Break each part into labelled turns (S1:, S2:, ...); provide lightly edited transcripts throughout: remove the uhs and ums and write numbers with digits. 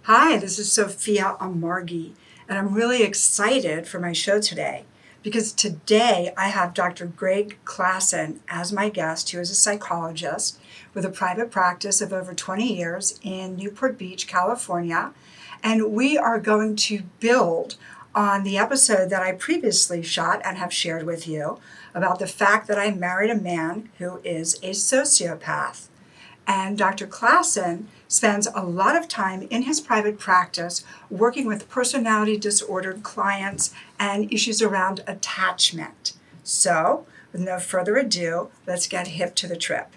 S1: Hi, this is Sophia Amargi, and I'm really excited for my show today because today I have Dr. Greg Klassen as my guest, who is a psychologist with a private practice of over 20 years in Newport Beach, California. And we are going to build on the episode that I previously shot and have shared with you about the fact that I married a man who is a sociopath. And Dr. Klassen spends a lot of time in his private practice working with personality disordered clients and issues around attachment. So, with no further ado, let's get hip to the trip.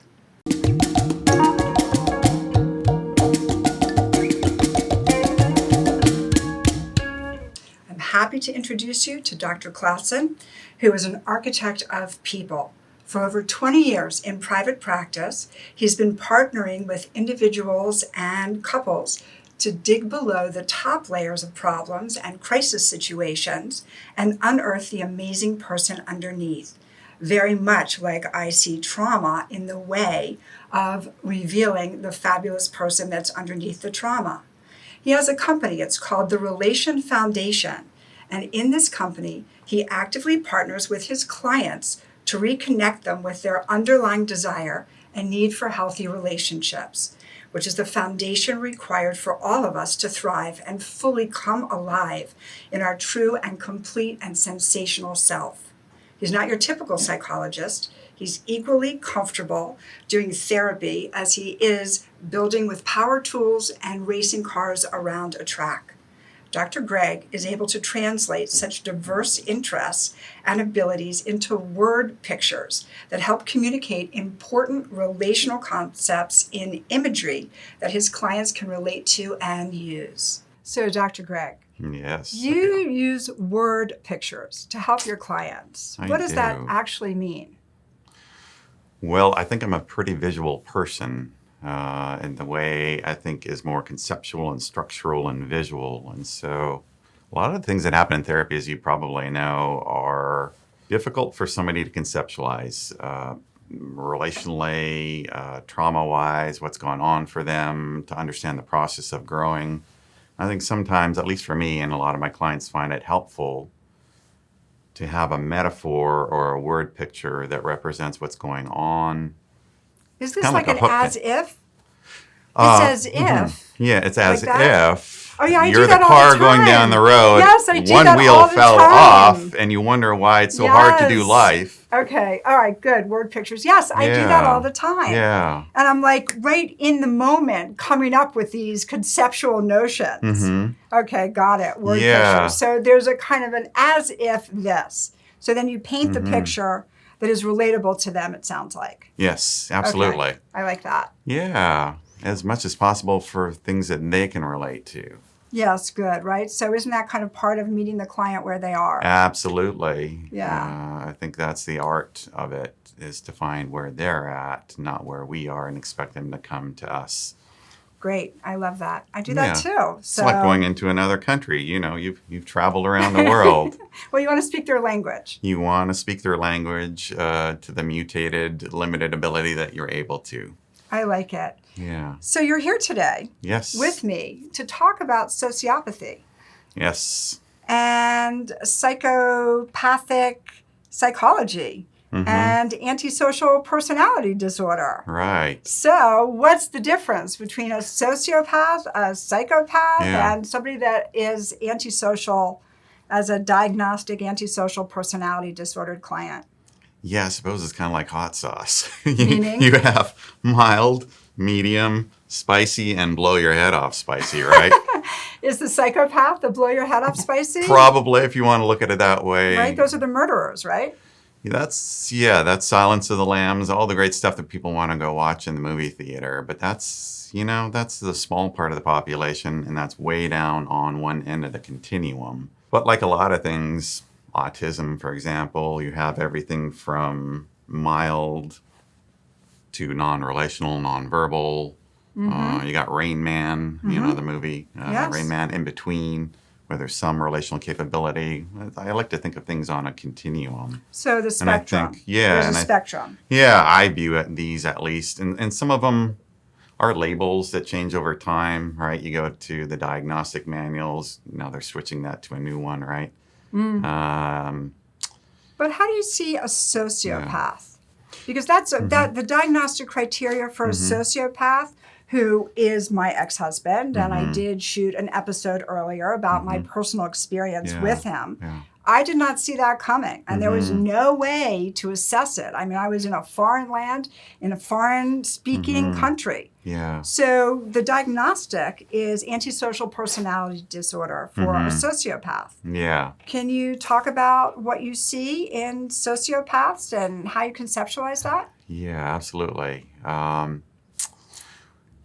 S1: I'm happy to introduce you to Dr. Klassen, who is an architect of people. For over 20 years in private practice, he's been partnering with individuals and couples to dig below the top layers of problems and crisis situations and unearth the amazing person underneath. Very much like I see trauma in the way of revealing the fabulous person that's underneath the trauma. He has a company, it's called the Relation Foundation, and in this company, he actively partners with his clients to reconnect them with their underlying desire and need for healthy relationships, which is the foundation required for all of us to thrive and fully come alive in our true and complete and sensational self. He's not your typical psychologist. He's equally comfortable doing therapy as he is building with power tools and racing cars around a track. Dr. Greg is able to translate such diverse interests and abilities into word pictures that help communicate important relational concepts in imagery that his clients can relate to and use. So, Dr. Greg,
S2: yes,
S1: you use word pictures to help your clients. What does that actually mean?
S2: Well, I think I'm a pretty visual person. In the way I think is more conceptual and structural and visual. And so a lot of the things that happen in therapy, as you probably know, are difficult for somebody to conceptualize relationally, trauma-wise, what's going on for them, to understand the process of growing. I think sometimes, at least for me and a lot of my clients, find it helpful to have a metaphor or a word picture that represents what's going on.
S1: Is this like an as if? It's as if.
S2: Yeah, it's as if
S1: oh, yeah, I
S2: you're
S1: do that
S2: the
S1: all
S2: car
S1: the time.
S2: going down the road.
S1: Yes, I do
S2: one
S1: that
S2: wheel
S1: all the
S2: fell
S1: time.
S2: off, and you wonder why it's so hard to do life.
S1: Okay, all right, good. Word pictures. Yes, I do that all the time.
S2: Yeah.
S1: And I'm like right in the moment coming up with these conceptual notions.
S2: Mm-hmm.
S1: Okay, got it. Word pictures. So there's a kind of an as if this. So then you paint the picture that is relatable to them, it sounds like.
S2: Yes, absolutely.
S1: Okay. I like that.
S2: Yeah, as much as possible for things that they can relate to.
S1: Yes, good, right? So isn't that kind of part of meeting the client where they are?
S2: Absolutely.
S1: Yeah.
S2: I think that's the art of it, is to find where they're at, not where we are, and expect them to come to us.
S1: Great. I love that. I do that too. So
S2: it's like going into another country. You know, you've traveled around the world.
S1: Well, you want to speak their language.
S2: You want to speak their language to the mutated, limited ability that you're able to.
S1: I like it.
S2: Yeah.
S1: So you're here today.
S2: Yes.
S1: With me to talk about sociopathy.
S2: Yes.
S1: And psychopathic psychology. Mm-hmm. And antisocial personality disorder.
S2: Right.
S1: So what's the difference between a sociopath, a psychopath, and somebody that is antisocial as a diagnostic antisocial personality disordered client?
S2: Yeah, I suppose it's kind of like hot sauce.
S1: Meaning?
S2: You have mild, medium, spicy, and blow your head off spicy, right?
S1: Is the psychopath the blow your head off spicy?
S2: Probably, if you want to look at it that way.
S1: Right? Those are the murderers, right?
S2: That's Silence of the Lambs, all the great stuff that people want to go watch in the movie theater. But that's the small part of the population, and that's way down on one end of the continuum. But like a lot of things, autism, for example, you have everything from mild to non-relational, non-verbal. Mm-hmm. You got Rain Man, mm-hmm. The movie, yes. Rain Man, in between, where there's some relational capability. I like to think of things on a continuum.
S1: So the spectrum.
S2: And I think,
S1: there's a spectrum.
S2: I view these at least. And some of them, are labels that change over time, right? You go to the diagnostic manuals. Now they're switching that to a new one, right?
S1: But how do you see a sociopath? Because that's that the diagnostic criteria for a sociopath, who is my ex-husband, and I did shoot an episode earlier about my personal experience with him.
S2: Yeah.
S1: I did not see that coming, and there was no way to assess it. I mean, I was in a foreign land, in a foreign-speaking country.
S2: Yeah.
S1: So the diagnostic is antisocial personality disorder for a sociopath.
S2: Yeah.
S1: Can you talk about what you see in sociopaths and how you conceptualize that?
S2: Yeah, absolutely.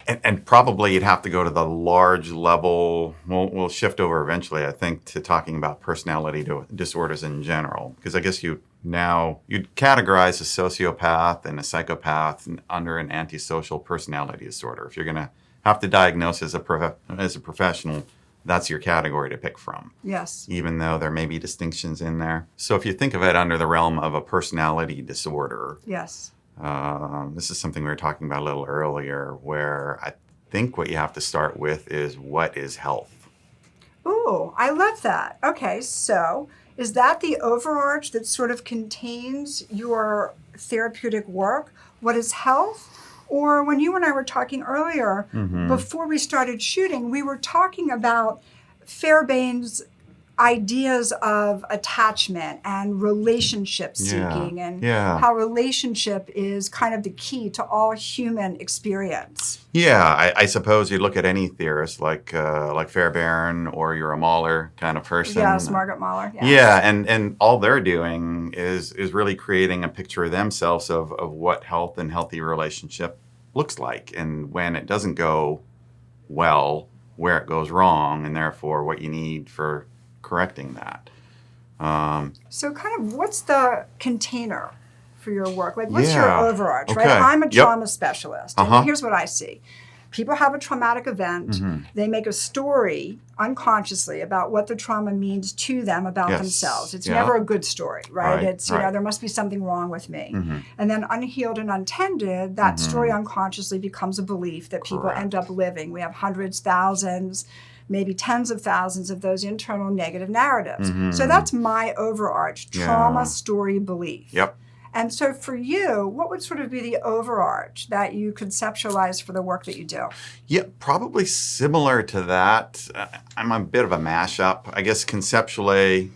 S2: And probably you'd have to go to the large level. We'll shift over eventually, I think, to talking about personality disorders in general, because I guess you'd categorize a sociopath and a psychopath under an antisocial personality disorder. If you're going to have to diagnose as a professional, that's your category to pick from.
S1: Yes.
S2: Even though there may be distinctions in there. So if you think of it under the realm of a personality disorder,
S1: Yes.
S2: this is something we were talking about a little earlier, where I think what you have to start with is, what is health?
S1: Ooh, I love that. Okay, so is that the overarch that sort of contains your therapeutic work? What is health? Or when you and I were talking earlier, before we started shooting, we were talking about Fairbairn's ideas of attachment and relationship seeking, and how relationship is kind of the key to all human experience.
S2: Yeah, I suppose you look at any theorist like Fairbairn, or you're a Mahler kind of person.
S1: Yes, Margaret Mahler. Yes.
S2: Yeah, and all they're doing is really creating a picture of themselves of what health and healthy relationship looks like, and when it doesn't go well, where it goes wrong, and therefore what you need for correcting that.
S1: So kind of what's the container for your work? Like what's your
S2: Yeah.
S1: overarch,
S2: Okay.
S1: right? I'm a
S2: Yep.
S1: trauma specialist. And here's what I see. People have a traumatic event. They make a story unconsciously about what the trauma means to them about
S2: Yes.
S1: themselves. It's
S2: Yeah.
S1: never a good story, right?
S2: Right,
S1: It's, you know,
S2: right.
S1: there must be something wrong with me. And then unhealed and untended, that story unconsciously becomes a belief that people end up living. We have hundreds, thousands, maybe tens of thousands of those internal negative narratives. So that's my overarch trauma story belief.
S2: Yep.
S1: And so for you, what would sort of be the overarch that you conceptualize for the work that you do?
S2: Yeah, probably similar to that. I'm a bit of a mashup. I guess conceptually,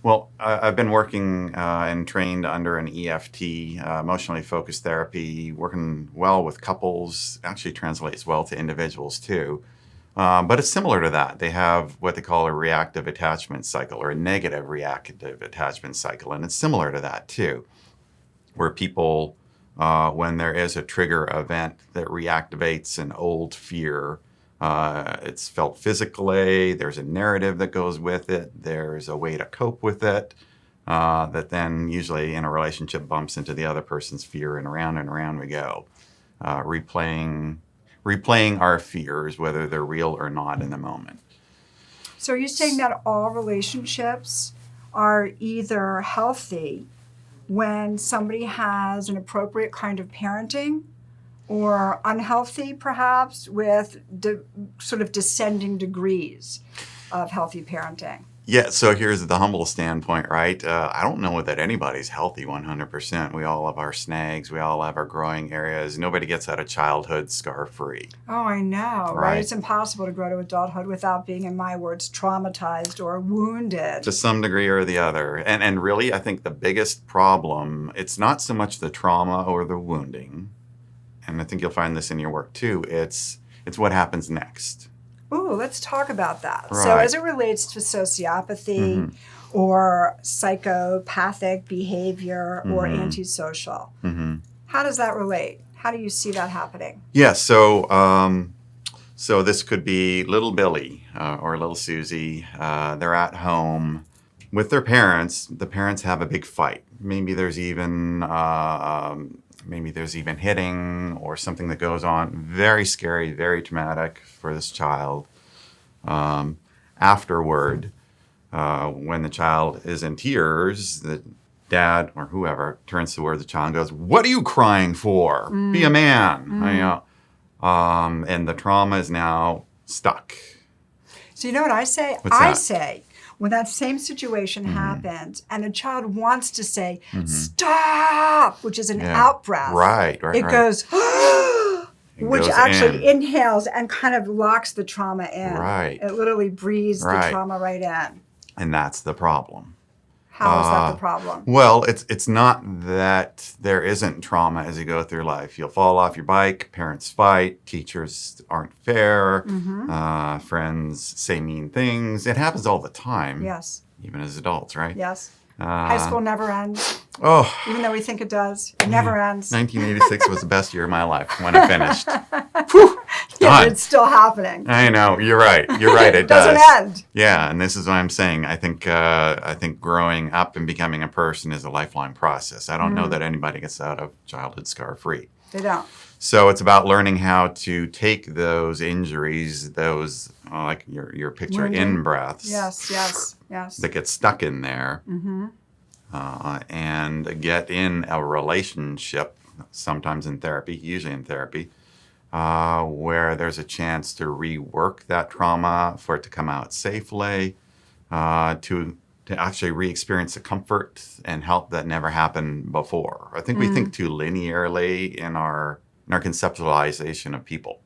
S2: well, I've been working and trained under an EFT, emotionally focused therapy, working well with couples, actually translates well to individuals too. But it's similar to that. They have what they call a reactive attachment cycle, or a negative reactive attachment cycle. And it's similar to that too, where people, when there is a trigger event that reactivates an old fear, it's felt physically, there's a narrative that goes with it, there's a way to cope with it, that then usually in a relationship bumps into the other person's fear, and around we go, replaying our fears, whether they're real or not in the moment.
S1: So are you saying that all relationships are either healthy when somebody has an appropriate kind of parenting, or unhealthy perhaps with sort of descending degrees of healthy parenting?
S2: Yeah, so here's the humble standpoint, right? I don't know that anybody's healthy 100%. We all have our snags. We all have our growing areas. Nobody gets out of childhood scar-free.
S1: Oh, I know, right? It's impossible to grow to adulthood without being, in my words, traumatized or wounded.
S2: To some degree or the other. And really, I think the biggest problem, it's not so much the trauma or the wounding, and I think you'll find this in your work too, it's what happens next.
S1: Ooh, let's talk about that.
S2: Right.
S1: So as it relates to sociopathy or psychopathic behavior or antisocial, how does that relate? How do you see that happening?
S2: Yeah, so this could be little Billy or little Susie. They're at home with their parents. The parents have a big fight. Maybe there's even hitting or something that goes on. Very scary, very traumatic for this child. Afterward, when the child is in tears, the dad or whoever turns toward the child and goes, "What are you crying for? Be a man." and the trauma is now stuck.
S1: So you know what I say?
S2: What's
S1: I
S2: that?
S1: say, when that same situation happens and the child wants to say, stop, which is an out breath,
S2: Right.
S1: it goes, which
S2: goes
S1: actually
S2: in.
S1: inhales and kind of locks the trauma in.
S2: Right.
S1: It literally breathes the
S2: Right.
S1: trauma right in.
S2: And that's the problem.
S1: How is that the problem?
S2: Well, it's not that there isn't trauma as you go through life. You'll fall off your bike, parents fight, teachers aren't fair, friends say mean things. It happens all the time.
S1: Yes.
S2: Even as adults, right?
S1: Yes. High school never ends.
S2: Oh,
S1: Even though we think it does, it never ends.
S2: 1986 was the best year of my life when I finished. Whew,
S1: Yeah,
S2: done.
S1: it's still happening.
S2: I know. You're right. You're right. It
S1: doesn't
S2: does.
S1: end.
S2: Yeah, and this is what I'm saying. I think growing up and becoming a person is a lifelong process. I don't know that anybody gets out of childhood scar free.
S1: They don't.
S2: So it's about learning how to take those injuries, those like your picture
S1: Wounding.
S2: in breaths.
S1: Yes.
S2: That get stuck in there, and get in a relationship. Sometimes in therapy, usually in therapy. Where there's a chance to rework that trauma for it to come out safely, to actually re-experience the comfort and help that never happened before. I think we think too linearly in our conceptualization of people.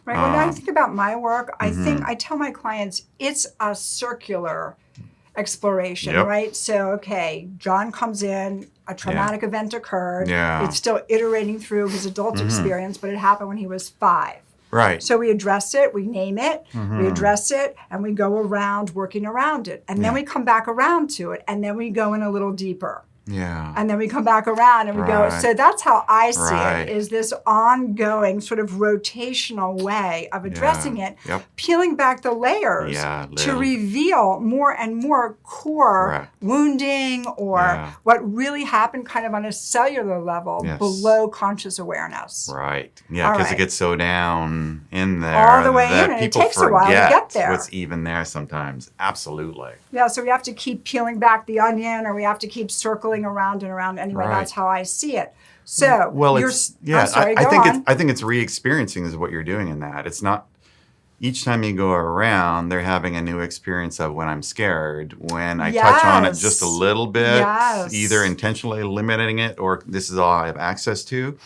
S1: Right. When I think about my work, I tell my clients it's a circular exploration,
S2: Yep.
S1: right? So, okay, John comes in, a traumatic event occurred.
S2: Yeah.
S1: It's still iterating through his adult experience, but it happened when he was 5.
S2: Right.
S1: So we address it, we name it, we address it, and we go around working around it. And then we come back around to it, and then we go in a little deeper.
S2: Yeah.
S1: And then we come back around and we go.
S2: Right.
S1: So that's how I see
S2: Right.
S1: it, is this ongoing sort of rotational way of addressing it,
S2: Yep.
S1: peeling back the layers
S2: Yeah,
S1: to
S2: literally.
S1: reveal more and more core
S2: Correct.
S1: wounding or what really happened kind of on a cellular level
S2: Yes.
S1: below conscious awareness.
S2: Right. Yeah,
S1: All
S2: because
S1: right.
S2: it gets so down in there
S1: All the way
S2: that
S1: in, and it
S2: people
S1: takes a while to
S2: forget
S1: get there.
S2: what's even there sometimes. Absolutely.
S1: Yeah, so we have to keep peeling back the onion, or we have to keep circling around and around. Anyway,
S2: Right.
S1: that's how I see it. So,
S2: Well,
S1: you're,
S2: it's yeah.
S1: I'm sorry,
S2: I
S1: go
S2: think
S1: on.
S2: I think it's re-experiencing is what you're doing in that. It's not each time you go around, they're having a new experience of when I'm scared. When I touch on it
S1: Yes.
S2: just a little bit,
S1: Yes.
S2: either intentionally limiting it or this is all I have access to.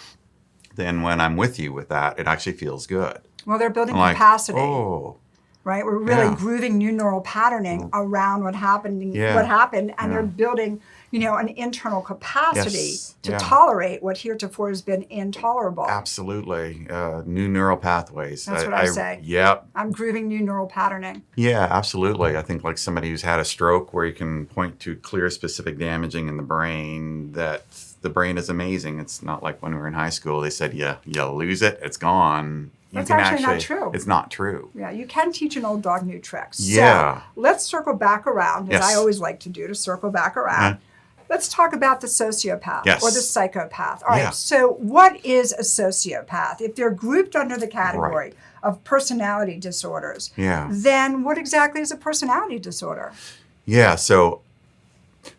S2: Then when I'm with you with that, it actually feels good.
S1: Well, they're building
S2: I'm like,
S1: capacity,
S2: oh,
S1: right? We're really
S2: yeah.
S1: grooving new neural patterning around what happened,
S2: Yeah.
S1: and they're building, an internal capacity
S2: Yes.
S1: to
S2: Yeah.
S1: tolerate what heretofore has been intolerable.
S2: Absolutely. New neural pathways.
S1: That's what I say.
S2: Yep.
S1: I'm grooving new neural patterning.
S2: Yeah, absolutely. I think like somebody who's had a stroke where you can point to clear specific damaging in the brain, that the brain is amazing. It's not like when we were in high school, they said, you lose it, it's gone. You
S1: That's
S2: can
S1: actually not true.
S2: It's not true.
S1: Yeah, you can teach an old dog new tricks.
S2: Yeah.
S1: So let's circle back around, as
S2: Yes.
S1: I always like to do, to circle back around. Let's talk about the sociopath
S2: Yes.
S1: or the psychopath. All
S2: Yeah.
S1: right, so what is a sociopath? If they're grouped under the category of personality disorders,
S2: Yeah.
S1: then what exactly is a personality disorder?
S2: Yeah. So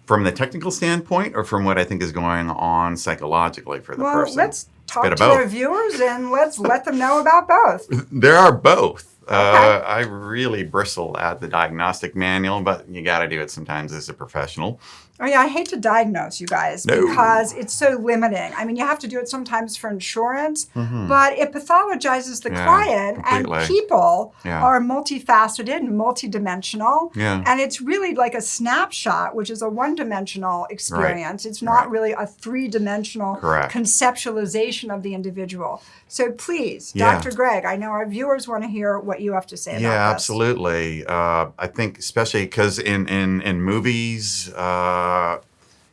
S2: from the technical standpoint or from what I think is going on psychologically for the
S1: Well,
S2: person?
S1: let's talk
S2: bit
S1: to
S2: of both.
S1: our viewers and let's let them know about both.
S2: There are both.
S1: Okay.
S2: I really bristle at the diagnostic manual, but you got to do it sometimes as a professional.
S1: Oh yeah, I hate to diagnose you guys
S2: No.
S1: because it's so limiting. I mean, you have to do it sometimes for insurance, but it pathologizes the
S2: Yeah,
S1: client,
S2: completely.
S1: and people
S2: Yeah.
S1: are multifaceted and multidimensional.
S2: Yeah.
S1: And it's really like a snapshot, which is a one-dimensional experience. It's not
S2: Right.
S1: really a three-dimensional
S2: Correct.
S1: conceptualization of the individual. So please,
S2: Yeah.
S1: Dr. Greg, I know our viewers want to hear what you have to say about this.
S2: Yeah, absolutely. I think especially because in movies,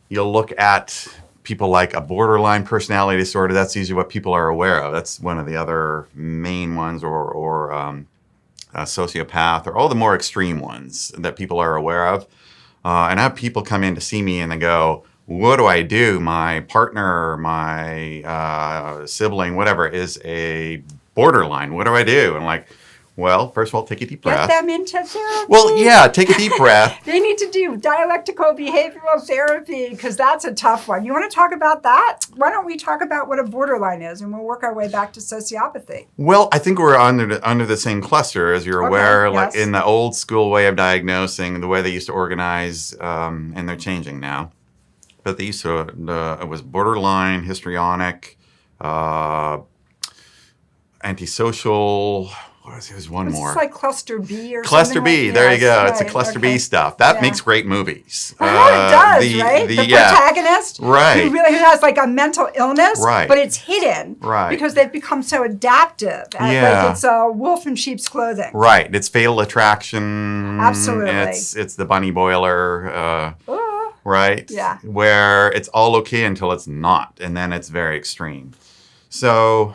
S2: you'll look at people like a borderline personality disorder. That's usually what people are aware of. That's one of the other main ones, or a sociopath, or all the more extreme ones that people are aware of. And I have people come in to see me and they go, what do I do? My partner, my sibling, whatever, is a borderline. What do I do? And I'm like, Well, first of all, take a deep
S1: Get
S2: breath.
S1: them into therapy.
S2: Well, yeah, take a deep breath.
S1: They need to do dialectical behavioral therapy because that's a tough one. You want to talk about that? Why don't we talk about what a borderline is and we'll work our way back to sociopathy.
S2: Well, I think we're under the same cluster, as you're aware.
S1: Okay,
S2: like
S1: yes.
S2: in the old school way of diagnosing, the way they used to organize, and they're changing now. But they used to, it was borderline, histrionic, antisocial. There's one
S1: It's
S2: more.
S1: like cluster B or
S2: Cluster
S1: something.
S2: B,
S1: like,
S2: there you
S1: yes,
S2: go. It's a
S1: right,
S2: cluster
S1: okay.
S2: B stuff. That
S1: Yeah.
S2: makes great movies.
S1: It does, right? The
S2: yeah.
S1: protagonist
S2: Right.
S1: who really has like a mental illness,
S2: Right.
S1: but it's hidden
S2: Right.
S1: because they've become so adaptive.
S2: Yeah.
S1: Like it's a wolf in sheep's clothing.
S2: Right. It's Fatal Attraction.
S1: Absolutely.
S2: It's the bunny boiler.
S1: Oh,
S2: Right?
S1: Yeah.
S2: Where it's all okay until it's not, and then it's very extreme. So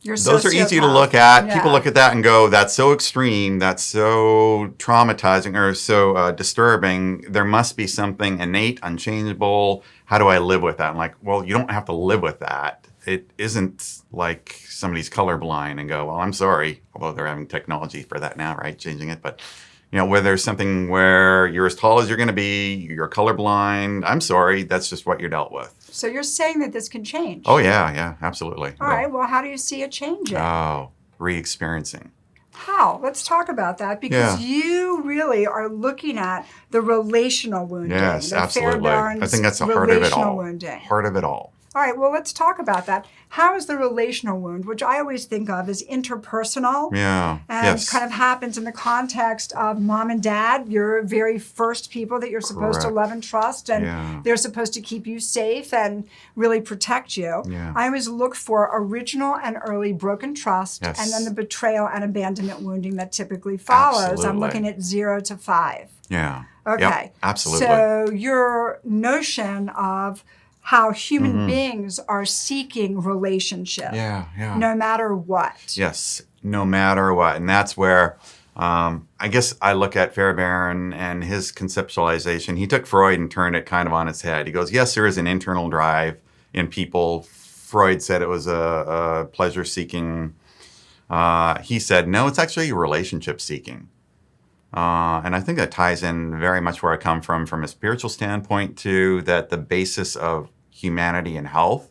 S1: you're
S2: those are easy to
S1: sociopath.
S2: look at.
S1: Yeah.
S2: People look at that and go, that's so extreme, that's so traumatizing or so disturbing. There must be something innate, unchangeable. How do I live with that? I'm like, well, you don't have to live with that. It isn't like somebody's colorblind and go, well, I'm sorry. Although they're having technology for that now, right? Changing it. But where there's something where you're as tall as you're going to be, you're colorblind. I'm sorry. That's just what you're dealt with.
S1: So you're saying that this can change?
S2: Oh, yeah, absolutely.
S1: All right. Well, how do you see it changing?
S2: Oh, re-experiencing.
S1: How? Let's talk about that because you really are looking at the relational wounding.
S2: Yes,
S1: the
S2: absolutely.
S1: Fairbairn's
S2: I think that's the heart of it
S1: relational
S2: all.
S1: wounding.
S2: Heart of it all.
S1: All right, well, let's talk about that. How is the relational wound, which I always think of as interpersonal,
S2: Yeah.
S1: and
S2: Yes.
S1: kind of happens in the context of mom and dad, your very first people that you're supposed to
S2: Correct.
S1: love and trust, and
S2: Yeah.
S1: they're supposed to keep you safe and really protect you.
S2: Yeah.
S1: I always look for original and early broken trust,
S2: Yes.
S1: and then the betrayal and abandonment wounding that typically follows. I'm
S2: Absolutely.
S1: looking at 0 to 5.
S2: Yeah.
S1: Okay.
S2: Yep, absolutely.
S1: So your notion of how human beings are seeking relationship,
S2: Yeah.
S1: no matter what.
S2: Yes, no matter what. And that's where I guess I look at Fairbairn and his conceptualization. He took Freud and turned it kind of on its head. He goes, yes, there is an internal drive in people. Freud said it was a pleasure-seeking. He said, no, it's actually relationship-seeking. And I think that ties in very much where I come from a spiritual standpoint, too, that the basis of humanity and health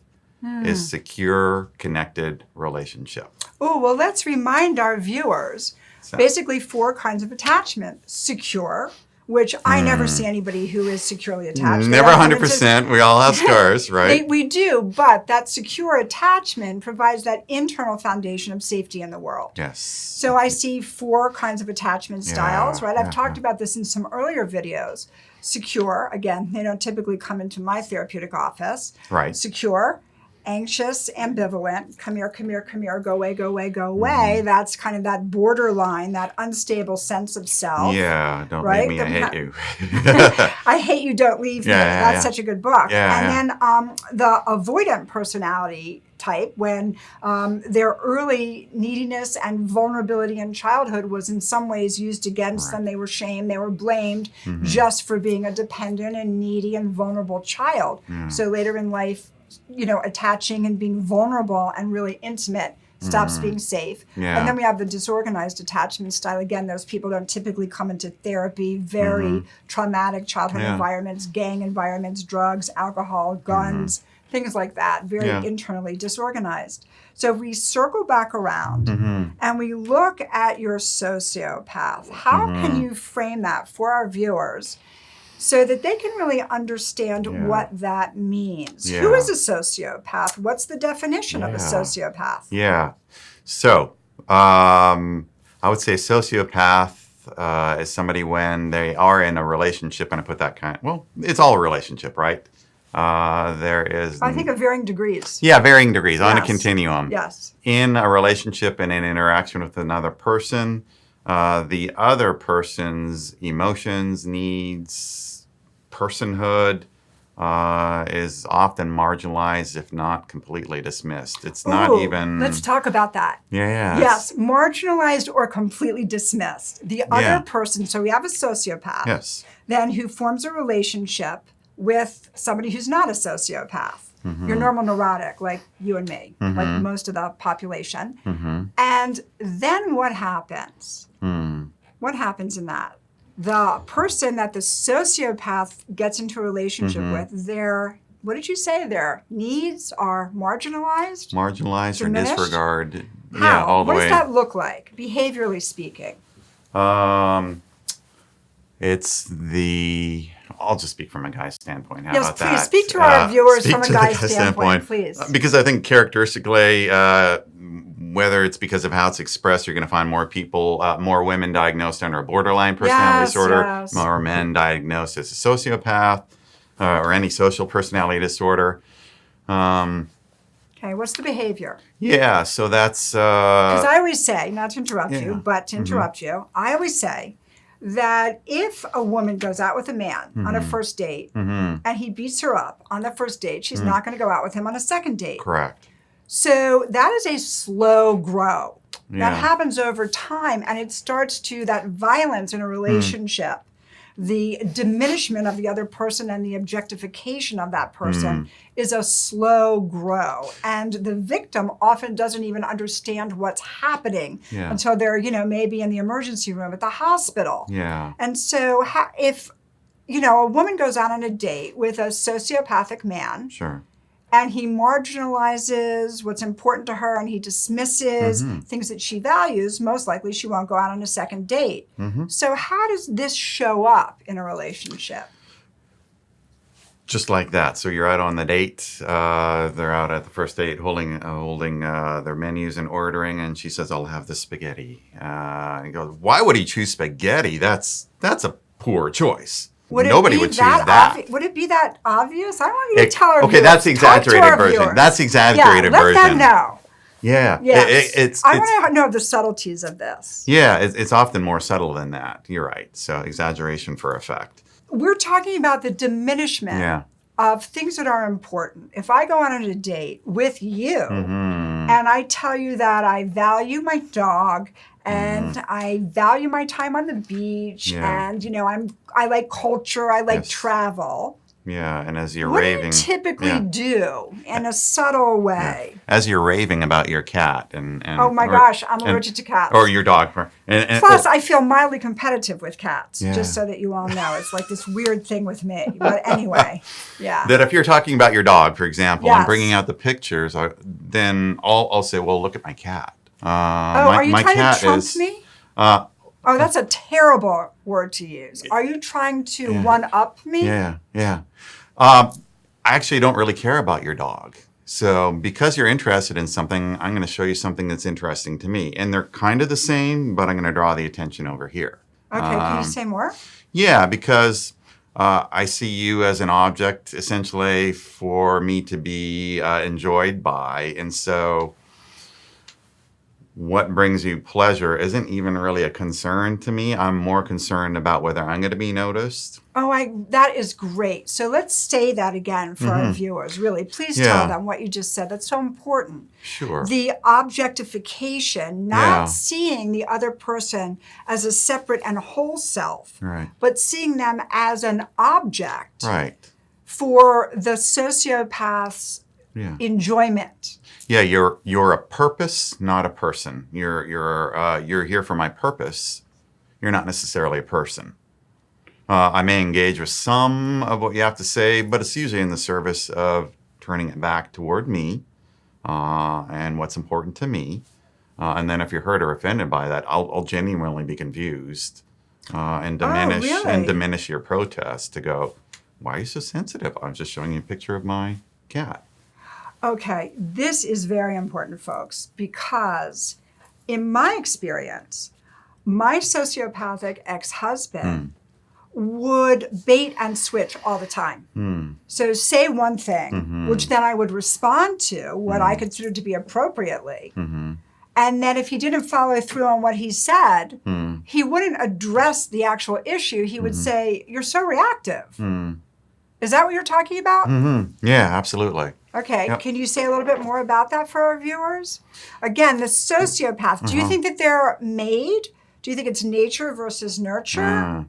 S2: is secure, connected relationship.
S1: Oh, well, let's remind our viewers
S2: So-
S1: basically 4 kinds of attachment. Secure, which I never see anybody who is securely attached. They
S2: Never
S1: don't come into-
S2: 100%. We all have scars, right?
S1: We do, but that secure attachment provides that internal foundation of safety in the world.
S2: Yes.
S1: So I see 4 kinds of attachment styles, right? I've
S2: yeah,
S1: talked about this in some earlier videos. Secure, again, they don't typically come into my therapeutic office.
S2: Right.
S1: Secure, anxious, ambivalent, come here, go away, go away, go away. That's kind of that borderline, that unstable sense of self.
S2: Yeah, don't
S1: Right?
S2: leave me, I hate you.
S1: I hate you, don't leave me.
S2: Yeah,
S1: That's
S2: yeah.
S1: such a good book.
S2: Yeah,
S1: and then the avoidant personality type, when their early neediness and vulnerability in childhood was in some ways used against them. They were shamed, they were blamed just for being a dependent and needy and vulnerable child. So later in life, attaching and being vulnerable and really intimate stops being safe.
S2: Yeah.
S1: And then we have the disorganized attachment style. Again, those people don't typically come into therapy, very traumatic childhood
S2: Yeah.
S1: environments, gang environments, drugs, alcohol, guns, things like that, very
S2: Yeah.
S1: internally disorganized. So if we circle back around and we look at your sociopath, how can you frame that for our viewers so that they can really understand what that means? Who
S2: Yeah.
S1: is a sociopath? What's the definition of a sociopath?
S2: Yeah. So, I would say sociopath is somebody when they are in a relationship, and I put that it's all a relationship, right? There is...
S1: I think of varying degrees.
S2: Yeah, varying degrees on a
S1: Yes.
S2: continuum.
S1: Yes.
S2: In a relationship and an interaction with another person, the other person's emotions, needs, personhood is often marginalized, if not completely dismissed. It's not
S1: Ooh,
S2: even...
S1: Let's talk about that.
S2: Yeah.
S1: Yes, marginalized or completely dismissed. The other
S2: Yeah.
S1: person, so we have a sociopath,
S2: Yes.
S1: then who forms a relationship with somebody who's not a sociopath. You're normal neurotic, like you and me, like most of the population. And then what happens? What happens in that? The person that the sociopath gets into a relationship with, their, what did you say? Their needs are marginalized?
S2: Marginalized or
S1: Diminished?
S2: disregarded.
S1: How?
S2: Yeah, all the
S1: what
S2: way.
S1: does that look like, behaviorally speaking?
S2: It's the. I'll just speak from a guy's standpoint. How about
S1: Please
S2: that?
S1: speak to our viewers
S2: Speak
S1: from a
S2: to the
S1: guy's standpoint, please.
S2: Because I think characteristically, whether it's because of how it's expressed, you're going to find more people, more women diagnosed under a borderline personality disorder, more men diagnosed as a sociopath or any social personality disorder.
S1: Okay, what's the behavior?
S2: Yeah, so that's...
S1: Because I always say, not to interrupt you, but to interrupt you, I always say that if a woman goes out with a man on a first date and he beats her up on the first date, she's not going to go out with him on a second date.
S2: Correct.
S1: So that is a slow grow.
S2: Yeah.
S1: That happens over time, and it starts to, that violence in a relationship, the diminishment of the other person and the objectification of that person is a slow grow. And the victim often doesn't even understand what's happening until they're, maybe in the emergency room at the hospital.
S2: Yeah.
S1: And so if, a woman goes out on a date with a sociopathic man,
S2: Sure.
S1: and he marginalizes what's important to her and he dismisses things that she values, most likely she won't go out on a second date. So how does this show up in a relationship?
S2: Just like that. So you're out on the date. They're out at the first date holding their menus and ordering, and she says, "I'll have the spaghetti." And he goes, "Why would he choose spaghetti? That's a poor choice. Nobody would choose that."
S1: Would it be that obvious? I want you to tell her.
S2: Okay, that's the exaggerated version. That's the exaggerated version.
S1: Let them know.
S2: Yeah.
S1: Yes. I want to know the subtleties of this.
S2: Yeah, it's often more subtle than that. You're right. So exaggeration for effect.
S1: We're talking about the diminishment of things that are important. If I go on a date with you and I tell you that I value my dog and I value my time on the beach and, I like culture, I like travel.
S2: Yeah, and as you're
S1: what
S2: raving...
S1: What do you typically do in a subtle way?
S2: Yeah. As you're raving about your cat and
S1: oh my gosh, I'm allergic to cats.
S2: Or your dog.
S1: Plus, I feel mildly competitive with cats, just so that you all know. It's like this weird thing with me. But anyway,
S2: That if you're talking about your dog, for example, and bringing out the pictures, then I'll say, well, look at my cat.
S1: Are you trying to trump me? Oh, that's a terrible word to use. Are you trying to one-up me?
S2: Yeah. I actually don't really care about your dog. So because you're interested in something, I'm going to show you something that's interesting to me. And they're kind of the same, but I'm going to draw the attention over here.
S1: Okay, can you say more?
S2: Yeah, because I see you as an object, essentially, for me to be enjoyed by. And so what brings you pleasure isn't even really a concern to me. I'm more concerned about whether I'm going to be noticed.
S1: Oh, that is great. So let's say that again for our viewers, really. Please tell them what you just said. That's so important.
S2: Sure.
S1: The objectification, not seeing the other person as a separate and whole self, but seeing them as an object for the sociopath's enjoyment.
S2: Yeah, you're a purpose, not a person. You're here for my purpose. You're not necessarily a person. I may engage with some of what you have to say, but it's usually in the service of turning it back toward me and what's important to me. And then if you're hurt or offended by that, I'll genuinely be confused and diminish your protest to go, why are you so sensitive? I'm just showing you a picture of my cat.
S1: Okay, this is very important, folks, because in my experience, my sociopathic ex-husband would bait and switch all the time. So say one thing, which then I would respond to what I considered to be appropriately. And then if he didn't follow through on what he said, he wouldn't address the actual issue. He would say, "You're so reactive." Is that what you're talking about?
S2: Yeah, absolutely.
S1: Okay, can you say a little bit more about that for our viewers? Again, the sociopath, do you think that they're made? Do you think it's nature versus nurture?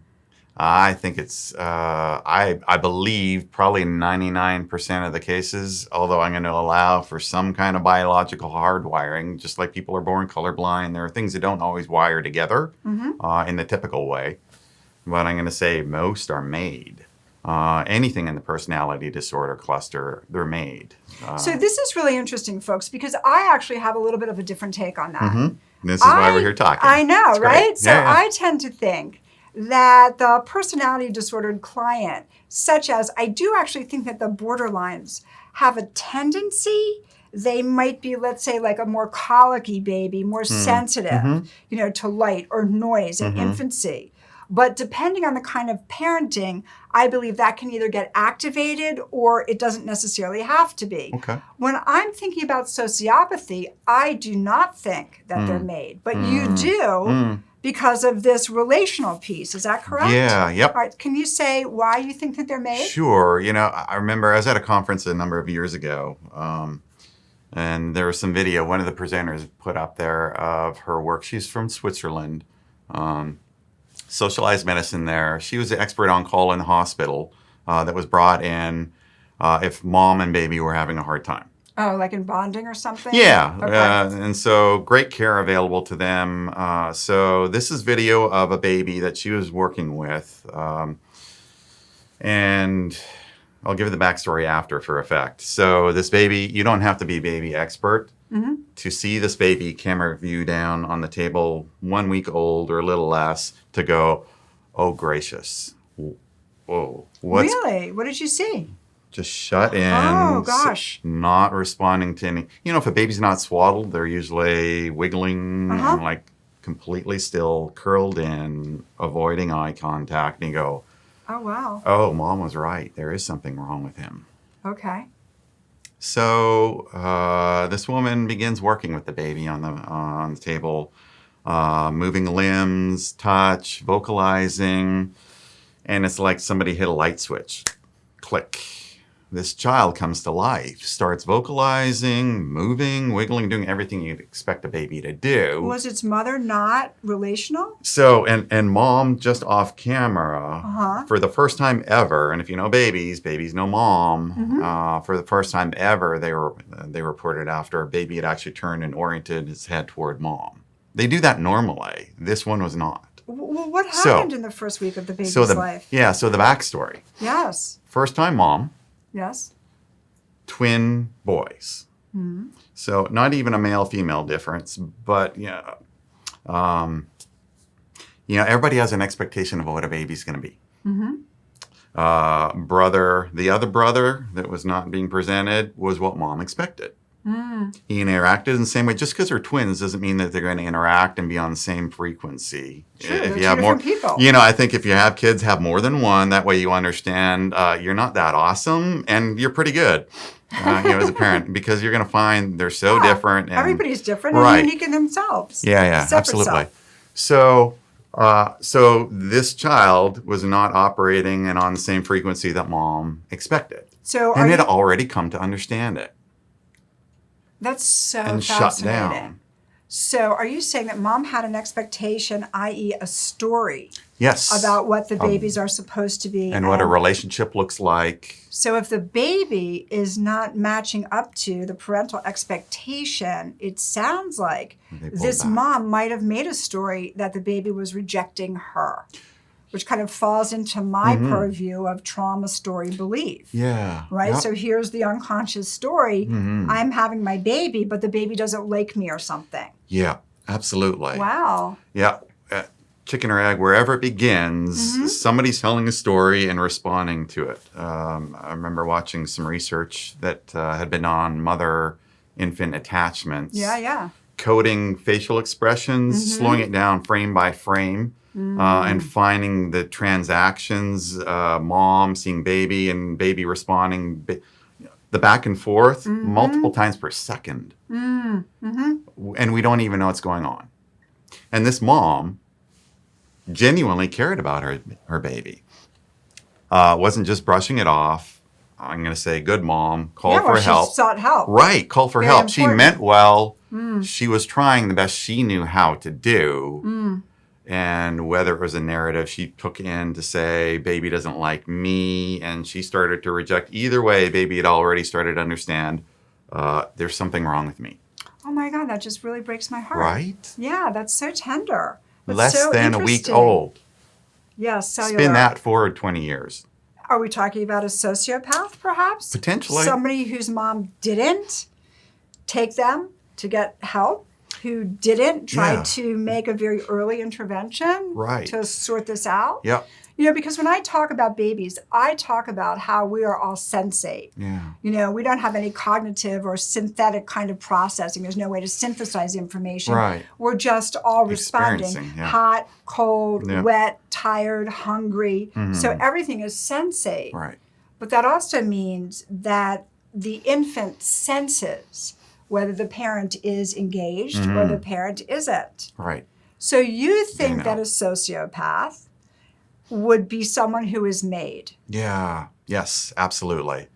S2: I think it's, I believe probably 99% of the cases, although I'm going to allow for some kind of biological hardwiring, just like people are born colorblind. There are things that don't always wire together in the typical way. But I'm going to say most are made. Anything in the personality disorder cluster, they're made.
S1: So this is really interesting, folks, because I actually have a little bit of a different take on that.
S2: This is why we're here talking.
S1: I know,
S2: It's great.
S1: right? So
S2: Yeah, yeah.
S1: I tend to think that the personality disordered client, such as I do actually think that the borderlines have a tendency, they might be, let's say, like a more colicky baby, more sensitive, to light or noise in infancy. But depending on the kind of parenting, I believe that can either get activated or it doesn't necessarily have to be.
S2: Okay.
S1: When I'm thinking about sociopathy, I do not think that they're made, but you do because of this relational piece. Is that correct?
S2: Yeah, yep.
S1: All right. Can you say why you think that they're made?
S2: Sure. I remember I was at a conference a number of years ago, and there was some video one of the presenters put up there of her work. She's from Switzerland. Socialized medicine there. She was the expert on call in the hospital that was brought in if mom and baby were having a hard time.
S1: Oh, like in bonding or something?
S2: Yeah.
S1: Okay.
S2: And so great care available to them. So this is video of a baby that she was working with. And I'll give you the backstory after for effect. So this baby, you don't have to be a baby expert to see this baby, camera view down on the table, 1 week old or a little less, to go, oh gracious, whoa, what's
S1: Really? What did you see?
S2: just shut in?
S1: Oh, gosh.
S2: Not responding to any. If a baby's not swaddled, they're usually wiggling and like completely still, curled in, avoiding eye contact, and you go,
S1: Oh, wow.
S2: oh, mom was right. There is something wrong with him.
S1: Okay.
S2: So this woman begins working with the baby on the table, moving limbs, touch, vocalizing, and it's like somebody hit a light switch. Click. This child comes to life, starts vocalizing, moving, wiggling, doing everything you'd expect a baby to do.
S1: Was its mother not relational?
S2: So, and mom just off camera for the first time ever, and if you know babies know mom. For the first time ever, they reported after a baby had actually turned and oriented its head toward mom. They do that normally. This one was not.
S1: Well, what happened in the first week of the baby's life?
S2: Yeah, so the backstory.
S1: Yes.
S2: First time mom.
S1: Yes.
S2: Twin boys. So not even a male-female difference, but everybody has an expectation of what a baby's going to be. The other brother that was not being presented was what mom expected. He interacted in the same way. Just because they're twins doesn't mean that they're going to interact and be on the same frequency.
S1: True,
S2: If
S1: they're
S2: you have
S1: two
S2: more
S1: different people.
S2: I think if you have kids, have more than one. That way you understand you're not that awesome and you're pretty good. As a parent, because you're going to find they're so different. And,
S1: everybody's different
S2: right.
S1: and unique in themselves.
S2: Yeah,
S1: Separate
S2: absolutely.
S1: self.
S2: So this child was not operating and on the same frequency that mom expected.
S1: So
S2: and had already come to understand it.
S1: That's so
S2: and
S1: fascinating.
S2: shut down.
S1: So are you saying that mom had an expectation, i.e. a story,
S2: Yes.
S1: about what the babies are supposed to be?
S2: And what a relationship looks like.
S1: So if the baby is not matching up to the parental expectation, it sounds like this mom might have made a story that the baby was rejecting her, which kind of falls into my purview of trauma story belief.
S2: Yeah.
S1: Right?
S2: Yep.
S1: So here's the unconscious story. I'm having my baby, but the baby doesn't like me or something.
S2: Yeah, absolutely.
S1: Wow.
S2: Yeah. Chicken or egg, wherever it begins, somebody's telling a story and responding to it. I remember watching some research that had been on mother-infant attachments.
S1: Yeah.
S2: Coding facial expressions, slowing it down frame by frame, and finding the transactions, mom seeing baby and baby responding, the back and forth multiple times per second. And we don't even know what's going on. And this mom genuinely cared about her baby. Wasn't just brushing it off. I'm going to say good mom, call for help.
S1: She sought help.
S2: Right, call for
S1: Very
S2: help.
S1: important.
S2: She meant well. She was trying the best she knew how to do. and whether it was a narrative she took in to say, baby doesn't like me, and she started to reject. Either way, baby had already started to understand there's something wrong with me.
S1: Oh my God, that just really breaks my heart.
S2: Right?
S1: Yeah, that's so tender. That's
S2: Less
S1: so
S2: than a week
S1: interesting.
S2: old.
S1: Yeah, cellular.
S2: Spin that forward 20 years.
S1: Are we talking about a sociopath, perhaps?
S2: Potentially.
S1: Somebody whose mom didn't take them to get help, who didn't try
S2: Yeah.
S1: to make a very early intervention
S2: Right.
S1: to sort this out.
S2: Yep.
S1: You know, because when I talk about babies, I talk about how we are all sensate.
S2: Yeah.
S1: You know, we don't have any cognitive or synthetic kind of processing. There's no way to synthesize information.
S2: Right.
S1: We're just all responding.
S2: Experiencing, yeah.
S1: Hot, cold,
S2: Yeah.
S1: wet, tired, hungry. So everything is sensate.
S2: Right.
S1: But that also means that the infant senses whether the parent is engaged or the parent isn't.
S2: Right.
S1: So you think
S2: know.
S1: that a sociopath would be someone who is made.
S2: Yeah. Yes, absolutely.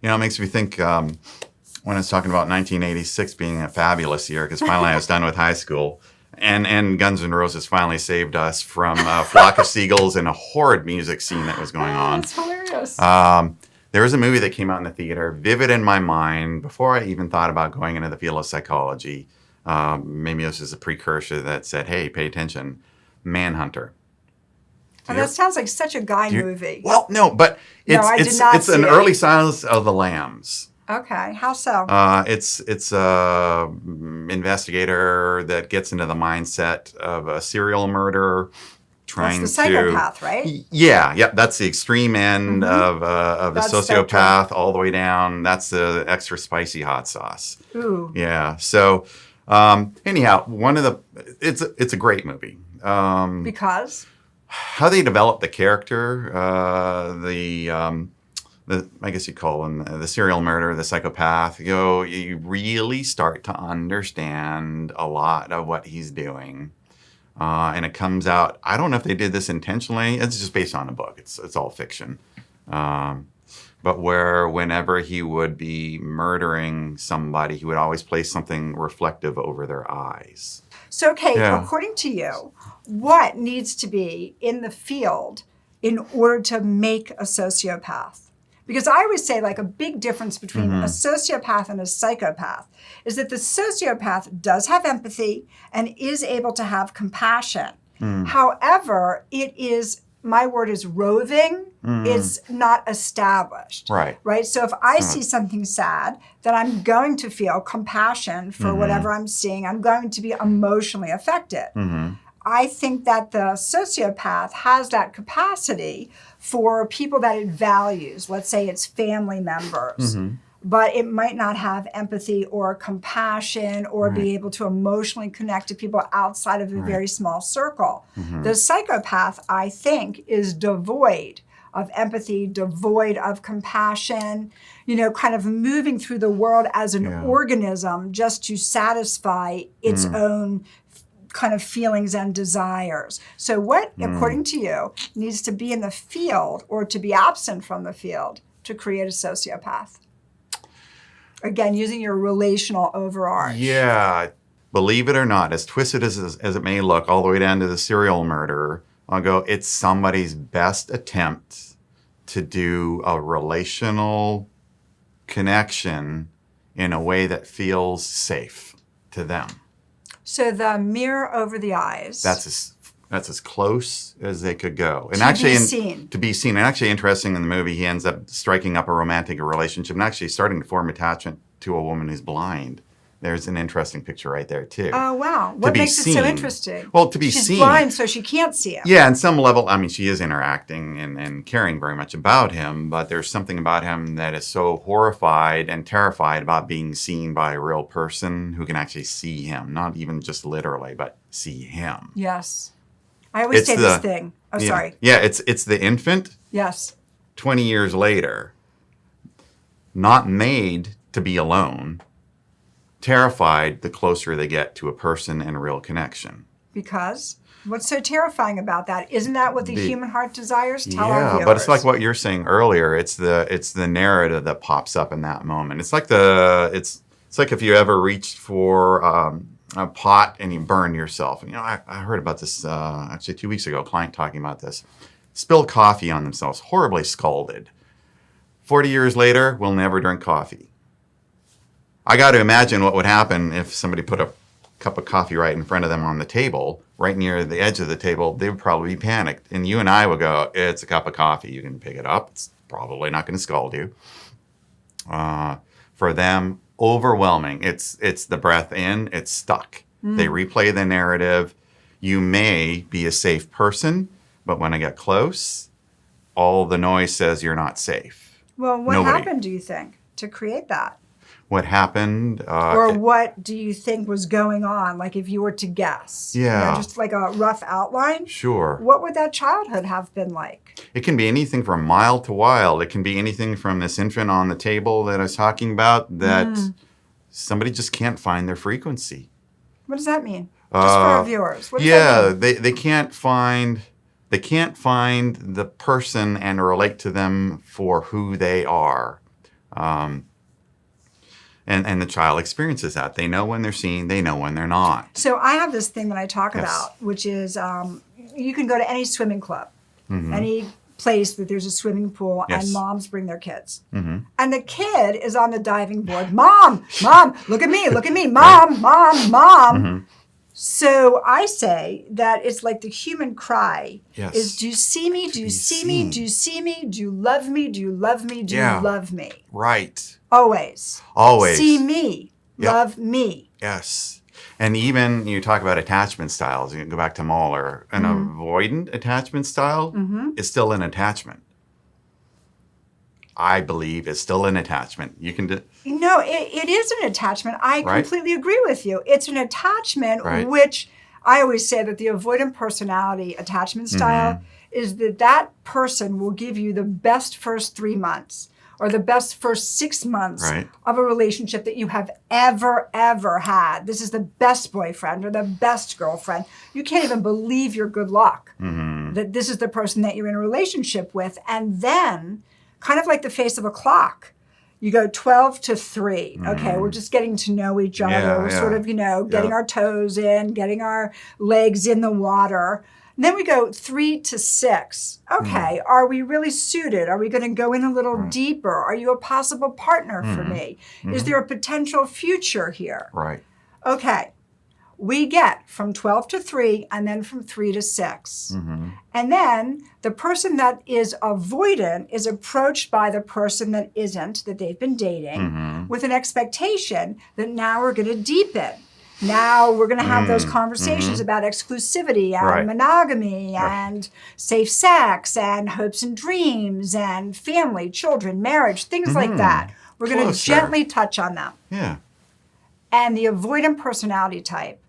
S2: You know, it makes me think when I was talking about 1986 being a fabulous year, because finally I was done with high school, and Guns N' Roses finally saved us from a flock of seagulls and a horrid music scene that was going on.
S1: That's hilarious.
S2: There was a movie that came out in the theater, vivid in my mind, before I even thought about going into the field of psychology. Maybe this is a precursor that said, hey, pay attention. Manhunter.
S1: And that sounds like such a guy movie.
S2: Well, no, but it's
S1: I did not
S2: it's an
S1: see it.
S2: early Silence of the Lambs.
S1: Okay, how so?
S2: It's a investigator that gets into the mindset of a serial murderer trying
S1: That's the psychopath, right?
S2: Yeah, that's the extreme end of the
S1: That's
S2: sociopath, all the way down. That's the extra spicy hot sauce.
S1: Ooh.
S2: Yeah. So anyhow, it's a great movie.
S1: Because?
S2: How they develop the character, I guess you call him the serial murderer, the psychopath. You really start to understand a lot of what he's doing. And it comes out, I don't know if they did this intentionally. It's just based on a book. It's all fiction. But whenever he would be murdering somebody, he would always place something reflective over their eyes.
S1: So, okay,
S2: Yeah.
S1: according to you, what needs to be in the field in order to make a sociopath? Because I always say, like, a big difference between a sociopath and a psychopath is that the sociopath does have empathy and is able to have compassion. However, my word is roving. It's not established.
S2: Right.
S1: So if I see something sad, then I'm going to feel compassion for whatever I'm seeing. I'm going to be emotionally affected. I think that the sociopath has that capacity for people that it values. Let's say it's family members. But it might not have empathy or compassion or be able to emotionally connect to people outside of a very small circle. The psychopath, I think, is devoid of empathy, devoid of compassion, kind of moving through the world as an organism just to satisfy its own kind of feelings and desires. So what, according to you, needs to be in the field or to be absent from the field to create a sociopath? Again, using your relational overarch.
S2: Yeah. Believe it or not, as twisted as it may look, all the way down to the serial murderer, I'll go, it's somebody's best attempt to do a relational connection in a way that feels safe to them.
S1: So the mirror over the eyes.
S2: That's as close as they could go. And
S1: To be seen.
S2: And actually interesting in the movie, he ends up striking up a romantic relationship and actually starting to form attachment to a woman who's blind. There's an interesting picture right there, too.
S1: Oh, wow. What makes it so interesting?
S2: Well, to be seen.
S1: She's blind, so she can't see him.
S2: Yeah, on some level, I mean, she is interacting and caring very much about him, but there's something about him that is so horrified and terrified about being seen by a real person who can actually see him, not even just literally, but see him.
S1: Yes. I always say this thing. Oh,
S2: yeah.
S1: sorry.
S2: Yeah, it's the infant
S1: Yes.
S2: 20 years later, not made to be alone, terrified the closer they get to a person and a real connection.
S1: Because? What's so terrifying about that? Isn't that what the human heart desires? Tell our
S2: Yeah,
S1: viewers.
S2: but it's like what you're saying earlier. It's the narrative that pops up in that moment. It's like if you ever reached for a pot and you burn yourself. I heard about this actually 2 weeks ago, a client talking about this. Spill coffee on themselves, horribly scalded. 40 years later, we'll never drink coffee. I got to imagine what would happen if somebody put a cup of coffee right in front of them on the table, right near the edge of the table. They would probably be panicked. And you and I would go, it's a cup of coffee. You can pick it up. It's probably not going to scald you. For them, overwhelming. It's the breath in. It's stuck. They replay the narrative. You may be a safe person, but when I get close, all the noise says you're not safe.
S1: Well, what happened, do you think, to create that?
S2: What happened?
S1: Or what do you think was going on? Like if you were to guess.
S2: Yeah.
S1: Just like a rough outline.
S2: Sure.
S1: What would that childhood have been like?
S2: It can be anything from mild to wild. It can be anything from this infant on the table that I was talking about that somebody just can't find their frequency.
S1: What does that mean? Just for our viewers. What does that mean?
S2: They can't find the person and relate to them for who they are. And the child experiences that. They know when they're seen. They know when they're not.
S1: So I have this thing that I talk about, which is you can go to any swimming club, any place that there's a swimming pool, and moms bring their kids. And the kid is on the diving board. Mom, look at me, mom, mom. So I say that it's like the human cry is, do you see me? Do you see me? Do you see me? Do you love me? Do you love me? Do you love me?
S2: Right.
S1: Always. See me. Love me.
S2: Yes. And even you talk about attachment styles. You can go back to Mahler. An avoidant attachment style is still an attachment. I believe it's still an attachment. You can
S1: No, it is an attachment. I completely agree with you. It's an attachment, which I always say that the avoidant personality attachment style is that person will give you the best first 3 months or the best first 6 months of a relationship that you have ever had. This is the best boyfriend or the best girlfriend. You can't even believe your good luck that this is the person that you're in a relationship with. And then, kind of like the face of a clock, you go 12 to 3. Okay, we're just getting to know each other. We're sort of, getting our toes in, getting our legs in the water. And then we go 3 to 6. Okay, are we really suited? Are we going to go in a little deeper? Are you a possible partner for me? Is there a potential future here?
S2: Right.
S1: Okay, we get from 12 to 3 and then from 3 to 6. And then the person that is avoidant is approached by the person that isn't, that they've been dating, with an expectation that now we're going to deepen. Now we're going to have those conversations about exclusivity and monogamy and safe sex and hopes and dreams and family, children, marriage, things like that. We're going to gently touch on them.
S2: Yeah.
S1: And the avoidant personality type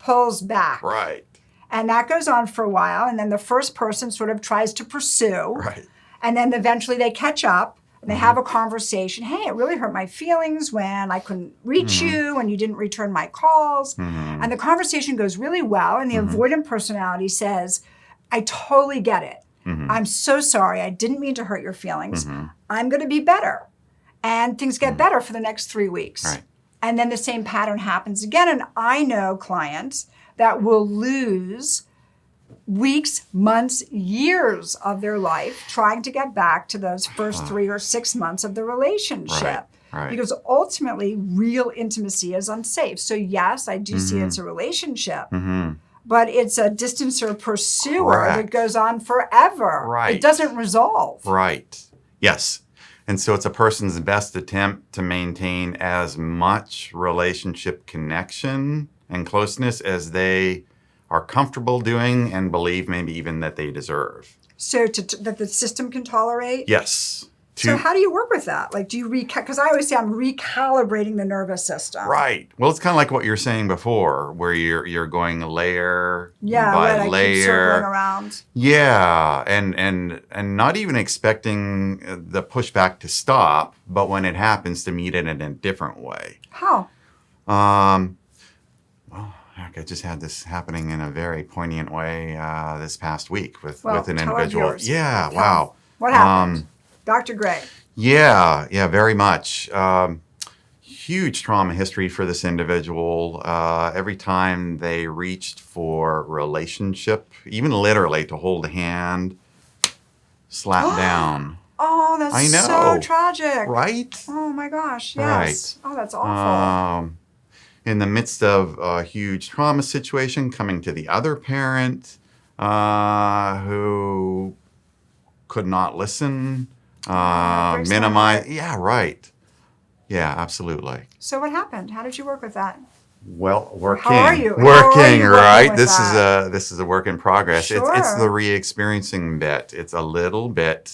S1: pulls back.
S2: Right.
S1: And that goes on for a while. And then the first person sort of tries to pursue.
S2: Right.
S1: And then eventually they catch up. And they have a conversation. Hey, it really hurt my feelings when I couldn't reach you and you didn't return my calls. And the conversation goes really well. And the avoidant personality says, I totally get it. I'm so sorry. I didn't mean to hurt your feelings. I'm going to be better. And things get better for the next 3 weeks.
S2: Right.
S1: And then the same pattern happens again. And I know clients that will lose weeks, months, years of their life trying to get back to those first 3 or 6 months of the relationship.
S2: Right.
S1: Because ultimately, real intimacy is unsafe. So yes, I do see it's a relationship, but it's a distancer pursuer that goes on forever.
S2: Right.
S1: It doesn't resolve.
S2: Right. Yes. And so it's a person's best attempt to maintain as much relationship connection and closeness as they are comfortable doing and believe maybe even that they deserve.
S1: So that the system can tolerate?
S2: Yes.
S1: So how do you work with that? Like, do you because I always say I'm recalibrating the nervous system.
S2: Right. Well, it's kind of like what you were saying before, where you're going layer by
S1: I
S2: layer.
S1: keep circling around.
S2: Yeah, and not even expecting the pushback to stop, but when it happens, to meet it in a different way.
S1: How?
S2: Well, heck, I just had this happening in a very poignant way this past week with an
S1: tell
S2: individual.
S1: Our viewers.
S2: Yeah. Wow.
S1: What happened? Dr. Gray.
S2: Yeah, very much. huge trauma history for this individual. Every time they reached for relationship, even literally to hold a hand, slap down.
S1: Oh, that's
S2: I
S1: so
S2: know.
S1: tragic.
S2: Right?
S1: Oh my gosh, yes.
S2: Right.
S1: Oh, that's awful.
S2: In the midst of a huge trauma situation, coming to the other parent who could not listen,
S1: breaks my
S2: minimize.
S1: heart.
S2: Yeah, right. Yeah, absolutely.
S1: So what happened? How did you work with that?
S2: Well, working.
S1: How are you?
S2: Working,
S1: How are you working
S2: right?
S1: with
S2: This
S1: that?
S2: is a work in progress. It's the
S1: Sure.
S2: re-experiencing bit. It's a little bit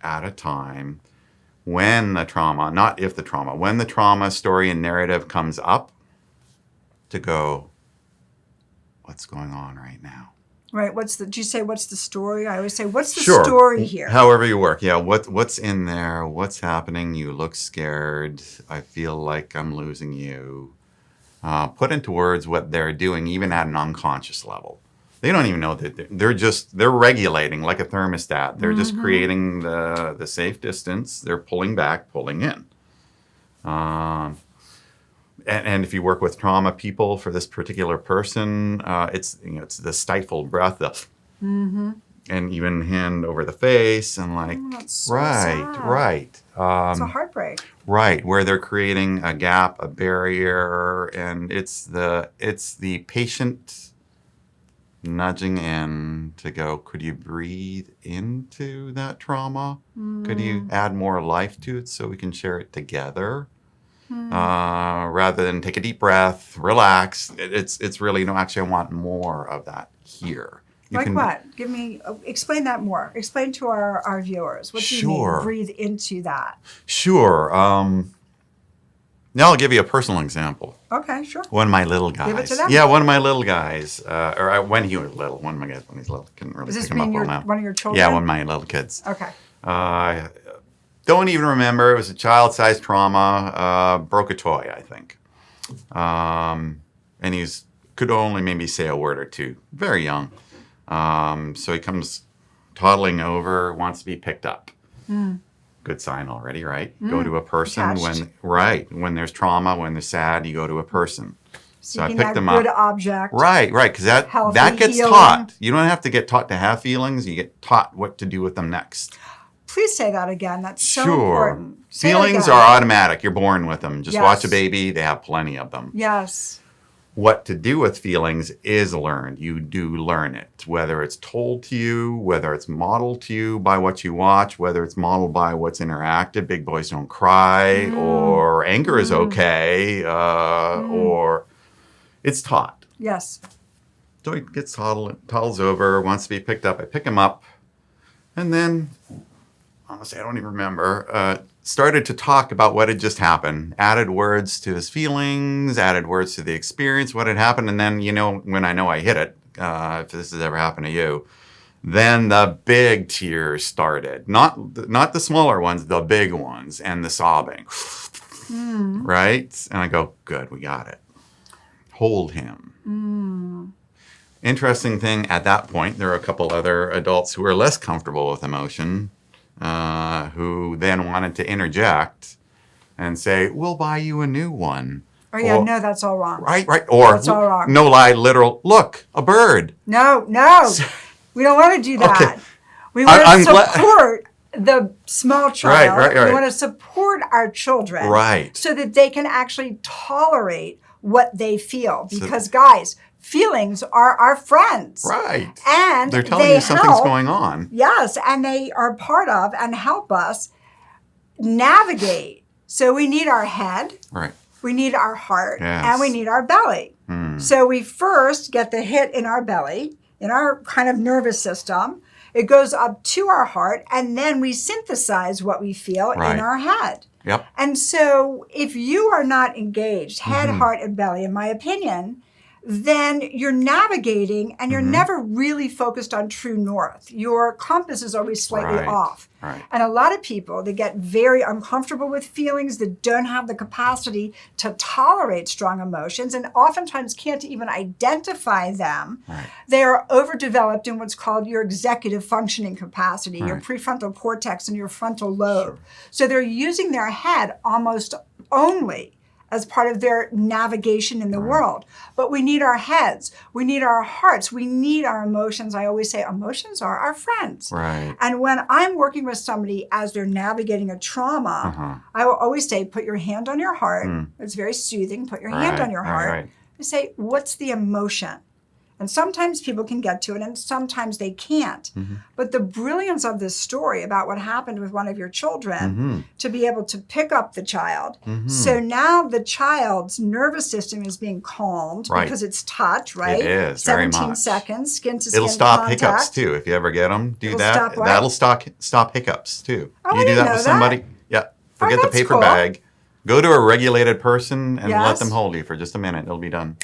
S2: at a time. When the trauma, not if the trauma, when the trauma story and narrative comes up, to go, what's going on right now?
S1: Right. Did you say what's the story? I always say, what's the
S2: Sure.
S1: story here?
S2: However you work. Yeah. What's in there? What's happening? You look scared. I feel like I'm losing you. Put into words what they're doing, even at an unconscious level. They don't even know that they're regulating like a thermostat. They're just creating the safe distance. They're pulling back, pulling in. And if you work with trauma people for this particular person, it's the stifled breath, and even hand over the face, and like
S1: That's so
S2: right,
S1: sad.
S2: right,
S1: It's a heartbreak.
S2: right, where they're creating a gap, a barrier, and it's the patient nudging in to go. Could you breathe into that trauma? Could you add more life to it so we can share it together? Rather than take a deep breath, relax. It's really, no, actually, I want more of that here.
S1: What? Explain that more. Explain to our viewers. What do you mean? Breathe into that.
S2: Sure. Now I'll give you a personal example.
S1: Okay, sure.
S2: One of my little guys.
S1: Give it to them.
S2: Yeah, one of my little guys. When he was little. One of my guys when he's little. Couldn't really
S1: Does this
S2: pick him up
S1: mean
S2: well now.
S1: one of your children?
S2: Yeah, one of my little kids.
S1: Okay.
S2: Don't even remember. It was a child-sized trauma. Broke a toy, I think. And could only maybe say a word or two. Very young. So he comes toddling over, wants to be picked up. Good sign already, right? Go to a person
S1: Attached.
S2: when there's trauma, when they're sad, you go to a person. So I
S1: Seeking
S2: picked
S1: that
S2: them
S1: good
S2: up.
S1: object.
S2: Right, because that
S1: Healthy,
S2: gets
S1: healing.
S2: taught. You don't have to get taught to have feelings. You get taught what to do with them next.
S1: Please say that again. That's so
S2: Sure.
S1: important. Say that
S2: Feelings
S1: again.
S2: are automatic. You're born with them. Just watch a
S1: Yes.
S2: baby. They have plenty of them.
S1: Yes.
S2: What to do with feelings is learned. You do learn it, whether it's told to you, whether it's modeled to you by what you watch, whether it's modeled by what's interacted. Big boys don't cry, or anger is okay, or it's taught.
S1: Yes.
S2: So he gets toddles over, wants to be picked up. I pick him up, and then, honestly, I don't even remember, started to talk about what had just happened, added words to his feelings, added words to the experience, what had happened, and then, when I know I hit it, if this has ever happened to you, then the big tears started. Not the smaller ones, the big ones, and the sobbing. Right? And I go, good, we got it. Hold him. Interesting thing, at that point, there are a couple other adults who are less comfortable with emotion, who then wanted to interject and say, we'll buy you a new one.
S1: Oh, yeah, no, that's all wrong.
S2: Right. Or,
S1: That's all wrong.
S2: no lie, literal, look, a bird.
S1: No. We don't want to do that.
S2: Okay.
S1: We want
S2: I'm
S1: to support the small child.
S2: Right.
S1: We want to support our children.
S2: Right.
S1: So that they can actually tolerate what they feel. Because, guys, feelings are our friends.
S2: Right.
S1: And
S2: they're telling
S1: they
S2: you something's
S1: help.
S2: going on.
S1: Yes, and they are part of and help us navigate. So we need our head,
S2: Right.
S1: we need our heart,
S2: Yes.
S1: and we need our belly. So we first get the hit in our belly, in our kind of nervous system. It goes up to our heart, and then we synthesize what we feel in
S2: Right.
S1: our head.
S2: Yep.
S1: And so if you are not engaged, head, heart, and belly, in my opinion, then you're navigating and you're never really focused on true north. Your compass is always slightly
S2: Right.
S1: off.
S2: Right.
S1: And a lot of people that get very uncomfortable with feelings, that don't have the capacity to tolerate strong emotions, and oftentimes can't even identify them,
S2: Right.
S1: they are overdeveloped in what's called your executive functioning capacity, your
S2: Right.
S1: prefrontal cortex and your frontal lobe. So they're using their head almost only as part of their navigation in the world. But we need our heads. We need our hearts. We need our emotions. I always say emotions are our friends.
S2: Right.
S1: And when I'm working with somebody as they're navigating a trauma, I will always say, put your hand on your heart. It's very soothing. Put your hand on your heart.
S2: Right.
S1: And say, what's the emotion? And sometimes people can get to it and sometimes they can't. But the brilliance of this story about what happened with one of your children, to be able to pick up the child. So now the child's nervous system is being calmed because it's touch, right?
S2: It is,
S1: 17
S2: very much.
S1: seconds, skin to skin
S2: It'll stop
S1: contact.
S2: hiccups too. If you ever get them, do that.
S1: Stop what?
S2: That'll stop hiccups too.
S1: Oh,
S2: You
S1: I
S2: do
S1: didn't
S2: that
S1: know
S2: with somebody.
S1: that.
S2: Yeah. Forget the
S1: that's
S2: paper
S1: cool.
S2: bag. Go to a regulated person and let
S1: Yes.
S2: them hold you for just a minute. It'll be done.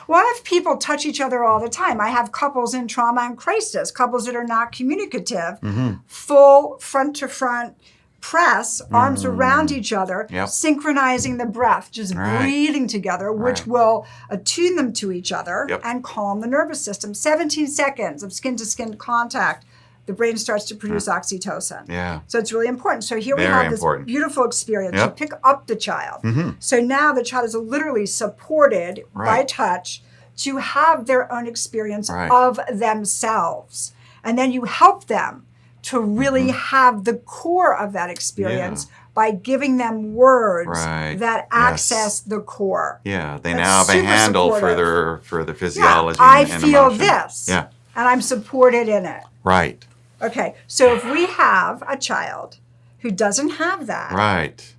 S1: Well, I have people touch each other all the time. I have couples in trauma and crisis, couples that are not communicative, full front-to-front press, arms around each other, synchronizing the breath, just breathing together, which will attune them to each other and calm the nervous system. 17 seconds of skin-to-skin contact, the brain starts to produce oxytocin.
S2: Yeah.
S1: So it's really important. So here we
S2: Very
S1: have this
S2: important.
S1: beautiful experience. You pick up the child. So now the child is literally supported by touch to have their own experience of themselves. And then you help them to really have the core of that experience by giving them words that access the core.
S2: Yeah, they
S1: That's
S2: now have a
S1: super
S2: handle
S1: supportive.
S2: for the physiology
S1: I
S2: and
S1: feel
S2: emotion.
S1: this.
S2: Yeah.
S1: And I'm supported in it.
S2: Right.
S1: Okay, so if we have a child who doesn't have that,
S2: Right.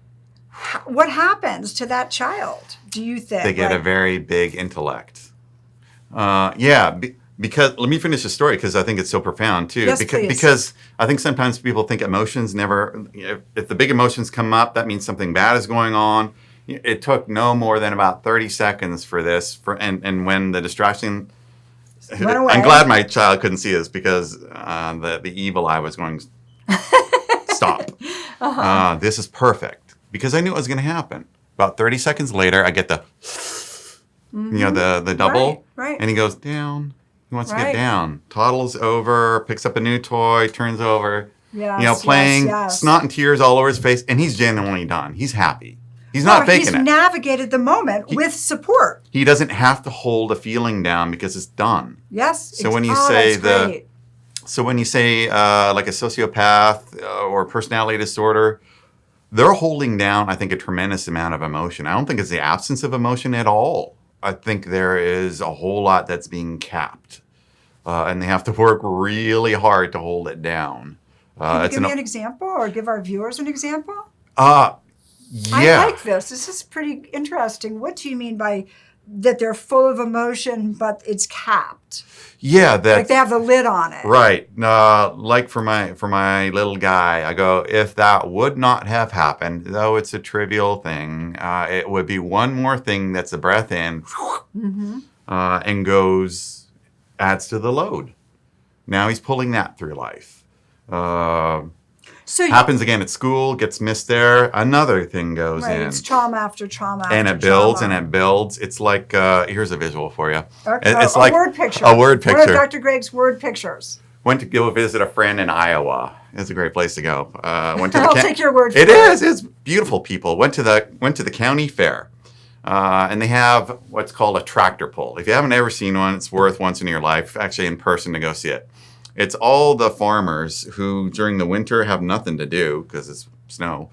S1: what happens to that child, do you think?
S2: They get a very big intellect. Because let me finish the story because I think it's so profound too.
S1: Yes,
S2: because,
S1: please.
S2: because I think sometimes people think emotions never. If the big emotions come up, that means something bad is going on. It took no more than about 30 seconds for this. And when the distraction
S1: went away.
S2: I'm glad my child couldn't see this because the evil eye was going, stop. This is perfect. Because I knew it was going to happen. About 30 seconds later, I get the, the double.
S1: Right.
S2: And he goes down. He wants to get down. Toddles over, picks up a new toy, turns over.
S1: Yes,
S2: playing,
S1: yes.
S2: snot and tears all over his face. And he's genuinely done. He's happy. He's not faking
S1: he's
S2: it.
S1: navigated the moment with support.
S2: He doesn't have to hold a feeling down because it's done.
S1: Yes.
S2: So when you say
S1: that's great.
S2: So when you say like a sociopath or personality disorder, they're holding down, I think, a tremendous amount of emotion. I don't think it's the absence of emotion at all. I think there is a whole lot that's being capped. And they have to work really hard to hold it down.
S1: Can you give me an example or give our viewers an example?
S2: Yeah.
S1: I like this. This is pretty interesting. What do you mean by that they're full of emotion, but it's capped?
S2: Yeah, that
S1: Like they have the lid on it.
S2: right. Like for my little guy, I go, if that would not have happened, though it's a trivial thing, it would be one more thing that's a breath in, and adds to the load. Now he's pulling that through life.
S1: So
S2: Happens again at school, gets missed there, another thing goes
S1: right,
S2: in.
S1: it's trauma after trauma
S2: And
S1: after
S2: it builds
S1: trauma.
S2: and it builds. It's like, here's a visual for you.
S1: Okay.
S2: It's
S1: a
S2: like
S1: word picture.
S2: a word
S1: One
S2: picture.
S1: of Dr. Gregg's word pictures.
S2: Went to go visit a friend in Iowa. It's a great place to go. Went to the
S1: I'll take your word for
S2: it.
S1: it.
S2: It's beautiful people. Went to the county fair. And they have what's called a tractor pull. If you haven't ever seen one, it's worth once in your life, actually in person, to go see it. It's all the farmers who during the winter have nothing to do because it's snow.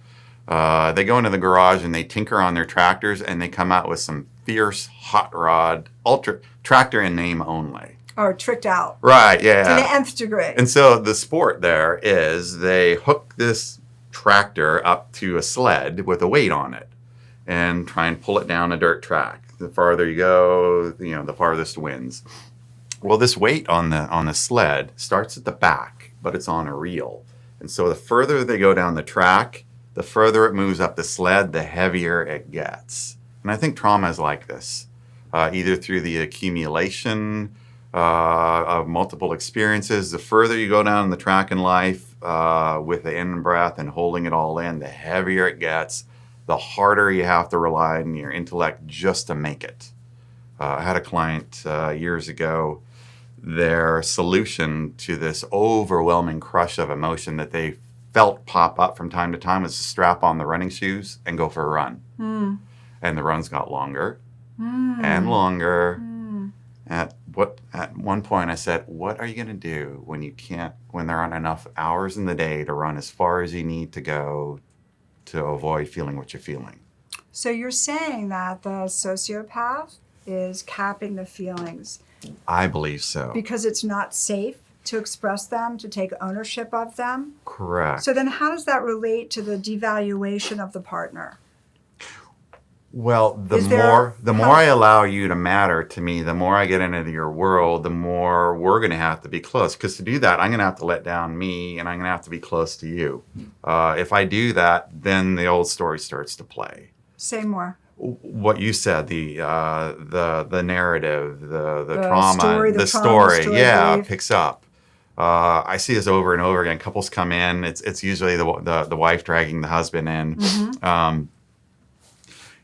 S2: They go into the garage and they tinker on their tractors and they come out with some fierce hot rod ultra tractor in name only.
S1: Or tricked out.
S2: Right, yeah.
S1: To the nth degree.
S2: And so the sport there is they hook this tractor up to a sled with a weight on it and try and pull it down a dirt track. The farther you go, the farthest wins. Well, this weight on the sled starts at the back, but it's on a reel. And so the further they go down the track, the further it moves up the sled, the heavier it gets. And I think trauma is like this, either through the accumulation of multiple experiences. The further you go down the track in life with the in-breath and holding it all in, the heavier it gets, the harder you have to rely on your intellect just to make it. I had a client years ago. Their solution to this overwhelming crush of emotion that they felt pop up from time to time was to strap on the running shoes and go for a run. And the runs got longer and longer. At one point I said, what are you going to do when there aren't enough hours in the day to run as far as you need to go to avoid feeling what you're feeling?
S1: So you're saying that the sociopath is capping the feelings
S2: I believe so.
S1: because it's not safe to express them, to take ownership of them?
S2: Correct.
S1: So then how does that relate to the devaluation of the partner?
S2: Well, the more I allow you to matter to me, the more I get into your world, the more we're going to have to be close. Because to do that, I'm going to have to let down me, and I'm going to have to be close to you. If I do that, then the old story starts to play.
S1: Say more.
S2: What you said, the narrative, the trauma,
S1: story,
S2: the story,
S1: belief.
S2: picks up. I see this over and over again. Couples come in. It's usually the wife dragging the husband in.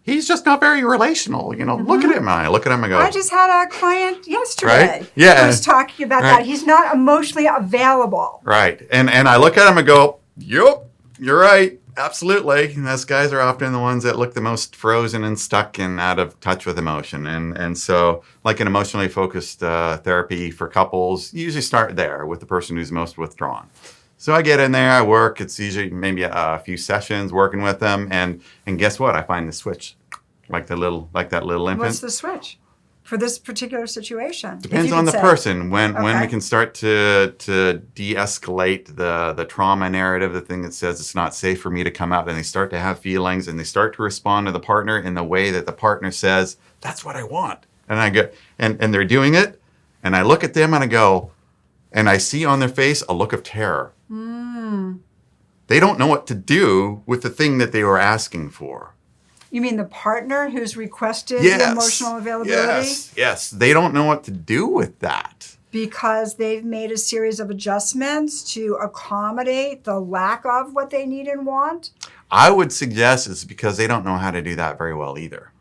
S2: He's just not very relational. Look at him. I look at him and go,
S1: I just had a client yesterday
S2: Right? Yeah.
S1: who was talking about that. He's not emotionally available.
S2: right. And I look at him and go, yup, you're right. Absolutely. And those guys are often the ones that look the most frozen and stuck and out of touch with emotion. And so like an emotionally focused therapy for couples, you usually start there with the person who's most withdrawn. So I get in there, I work. It's usually maybe a few sessions working with them, and guess what? I find the switch, like that little infant.
S1: What's the switch for this particular situation?
S2: Depends on the person. When we can start to de-escalate the trauma narrative, the thing that says it's not safe for me to come out, and they start to have feelings, and they start to respond to the partner in the way that the partner says, "That's what I want," and I go, and they're doing it, and I look at them and I go, and I see on their face a look of terror. They don't know what to do with the thing that they were asking for.
S1: You mean the partner who's requested the emotional availability?
S2: Yes. They don't know what to do with that.
S1: Because they've made a series of adjustments to accommodate the lack of what they need and want?
S2: I would suggest it's because they don't know how to do that very well either.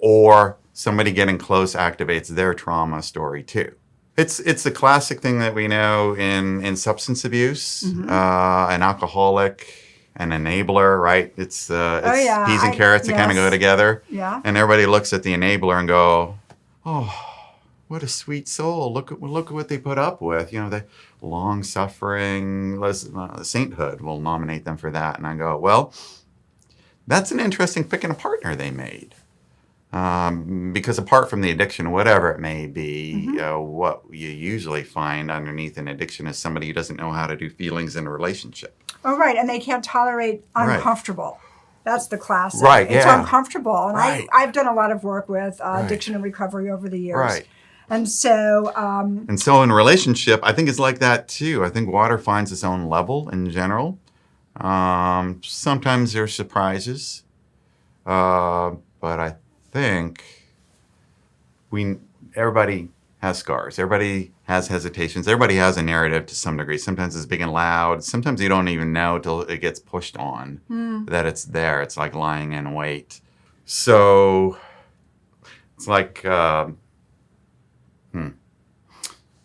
S2: Or somebody getting close activates their trauma story too. It's a classic thing that we know in substance abuse. An alcoholic, an enabler, right? It's peas and carrots that kind of go together.
S1: Yeah.
S2: And everybody looks at the enabler and go, "Oh, what a sweet soul! Look at what they put up with." The long suffering, sainthood will nominate them for that. And I go, well, that's an interesting picking a partner they made. Because apart from the addiction, whatever it may be, what you usually find underneath an addiction is somebody who doesn't know how to do feelings in a relationship.
S1: Oh, right. And they can't tolerate uncomfortable. That's the classic.
S2: Right,
S1: It's
S2: yeah.
S1: uncomfortable. And
S2: Right.
S1: I've done a lot of work with addiction and recovery over the years.
S2: Right.
S1: And so...
S2: And so in a relationship, I think it's like that too. I think water finds its own level in general. Sometimes there's surprises. But I think everybody has scars. Everybody has hesitations. Everybody has a narrative to some degree. Sometimes it's big and loud. Sometimes you don't even know till it gets pushed on that it's there. It's like lying in wait. So it's like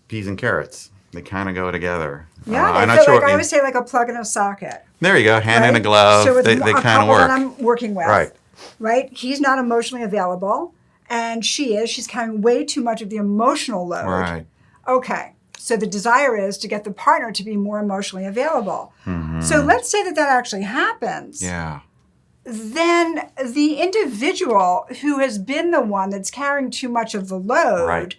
S2: peas and carrots. They kind of go together.
S1: Yeah,
S2: I'm
S1: I
S2: not sure
S1: I always say like a plug in a socket.
S2: There you go. Hand in a glove.
S1: So with
S2: they
S1: a
S2: kind of
S1: couple
S2: work.
S1: that I'm working with,
S2: Right.
S1: He's not emotionally available, and she is. She's carrying way too much of the emotional load.
S2: Right.
S1: Okay. So the desire is to get the partner to be more emotionally available. So let's say that actually happens.
S2: Yeah.
S1: Then the individual who has been the one that's carrying too much of the load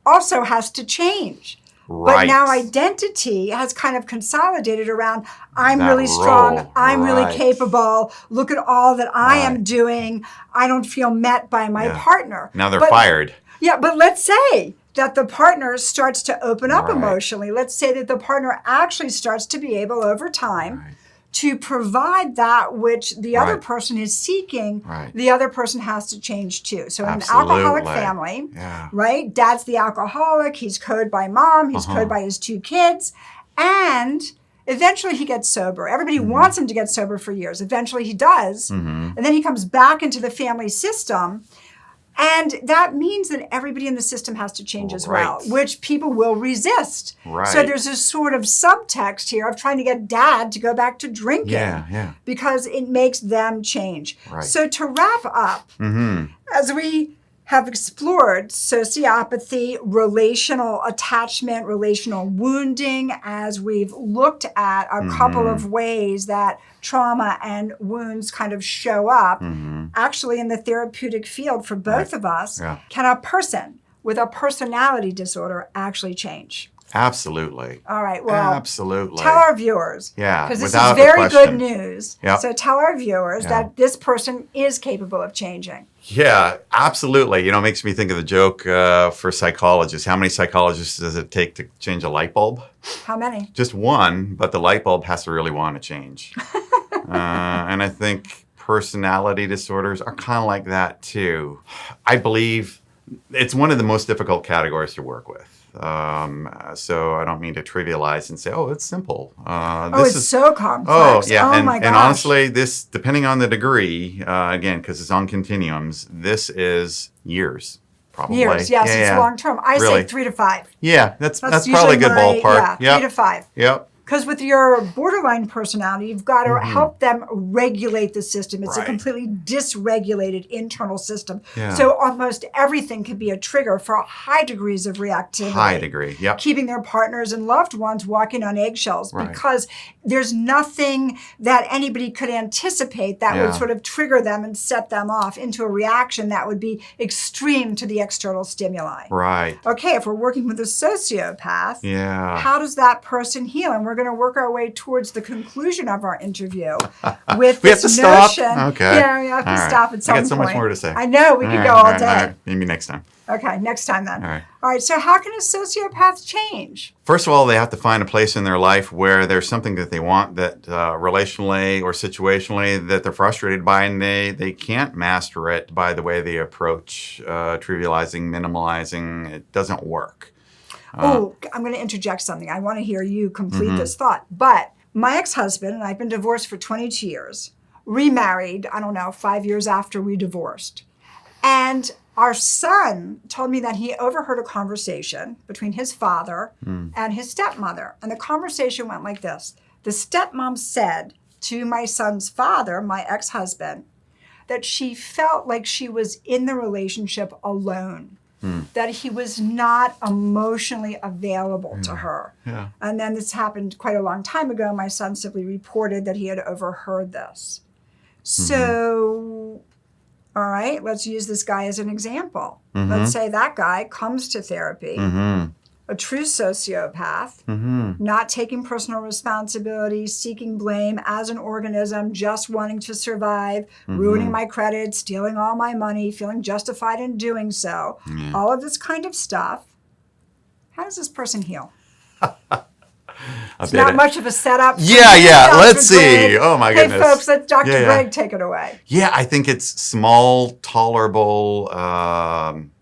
S1: also has to change.
S2: Right.
S1: But now identity has kind of consolidated around, I'm
S2: That
S1: really strong,
S2: role.
S1: I'm really
S2: Right.
S1: capable, look at all that I am doing, I don't feel met by my partner.
S2: Now they're fired.
S1: Yeah, but let's say that the partner starts to open up
S2: Right.
S1: emotionally. Let's say that the partner actually starts to be able over time to provide that which the other person is seeking, the other person has to change too. So in an alcoholic family, right? Dad's the alcoholic, he's coded by mom, he's coded by his two kids, and eventually he gets sober. Everybody wants him to get sober for years. Eventually he does, and then he comes back into the family system. And that means that everybody in the system has to change as well,
S2: Right.
S1: which people will resist.
S2: Right.
S1: So there's this sort of subtext here of trying to get dad to go back to drinking
S2: Yeah.
S1: because it makes them change.
S2: Right.
S1: So to wrap up, as we have explored sociopathy, relational attachment, relational wounding, as we've looked at a couple of ways that trauma and wounds kind of show up, actually in the therapeutic field for both of us, can a person with a personality disorder actually change?
S2: Absolutely.
S1: All right, well,
S2: absolutely.
S1: Tell our viewers,
S2: Yeah,
S1: because this
S2: without
S1: is very
S2: a
S1: good
S2: question.
S1: news.
S2: Yep.
S1: So tell our viewers
S2: Yeah.
S1: that this person is capable of changing.
S2: Yeah, absolutely. It makes me think of the joke for psychologists. How many psychologists does it take to change a light bulb?
S1: How many?
S2: Just one, but the light bulb has to really want to change. And I think personality disorders are kind of like that too. I believe it's one of the most difficult categories to work with. So I don't mean to trivialize and say, oh, it's simple.
S1: It's so complex.
S2: Oh, yeah.
S1: My gosh.
S2: And honestly, this, depending on the degree, again, because it's on continuums, this is years, probably.
S1: Years, yes, it's long term. I say 3 to 5.
S2: Yeah, that's probably a
S1: usually
S2: good ballpark.
S1: Yeah, 3 to 5.
S2: Yep.
S1: Because with your borderline personality, you've got to help them regulate the system. It's a
S2: Right.
S1: completely dysregulated internal system.
S2: Yeah.
S1: So almost everything can be a trigger for high degrees of reactivity.
S2: High degree, yep.
S1: Keeping their partners and loved ones walking on eggshells
S2: Right.
S1: because there's nothing that anybody could anticipate that would sort of trigger them and set them off into a reaction that would be extreme to the external stimuli.
S2: Right.
S1: Okay, if we're working with a sociopath,
S2: Yeah.
S1: how does that person heal? And we're going to work our way towards the conclusion of our interview with
S2: We have
S1: this
S2: to stop?
S1: notion.
S2: Okay.
S1: Yeah, we have to
S2: All right.
S1: stop at some
S2: I
S1: point.
S2: got so much more to say.
S1: I know, we could
S2: All
S1: go
S2: right,
S1: all
S2: all right,
S1: day.
S2: all right. Maybe next time.
S1: Okay, next time then.
S2: All right.
S1: So how can a sociopath change?
S2: First of all, they have to find a place in their life where there's something that they want that relationally or situationally that they're frustrated by, and they can't master it by the way they approach trivializing, minimalizing. It doesn't work.
S1: I'm going to interject something. I want to hear you complete this thought. But my ex-husband, and I've been divorced for 22 years, remarried, 5 years after we divorced. And our son told me that he overheard a conversation between his father and his stepmother. And the conversation went like this. The stepmom said to my son's father, my ex-husband, that she felt like she was in the relationship alone, that he was not emotionally available to her.
S2: Yeah.
S1: And then this happened quite a long time ago. My son simply reported that he had overheard this. So, all right, let's use this guy as an example. Let's say that guy comes to therapy, a true sociopath, not taking personal responsibility, seeking blame as an organism, just wanting to survive, ruining my credit, stealing all my money, feeling justified in doing so. All of this kind of stuff. How does this person heal? It's not much of a setup.
S2: Yeah.
S1: Dr.
S2: Let's see.
S1: Greg.
S2: Oh, my
S1: Hey,
S2: goodness.
S1: folks, let Dr.
S2: Yeah.
S1: Greg take it away.
S2: Yeah, I think it's small, tolerable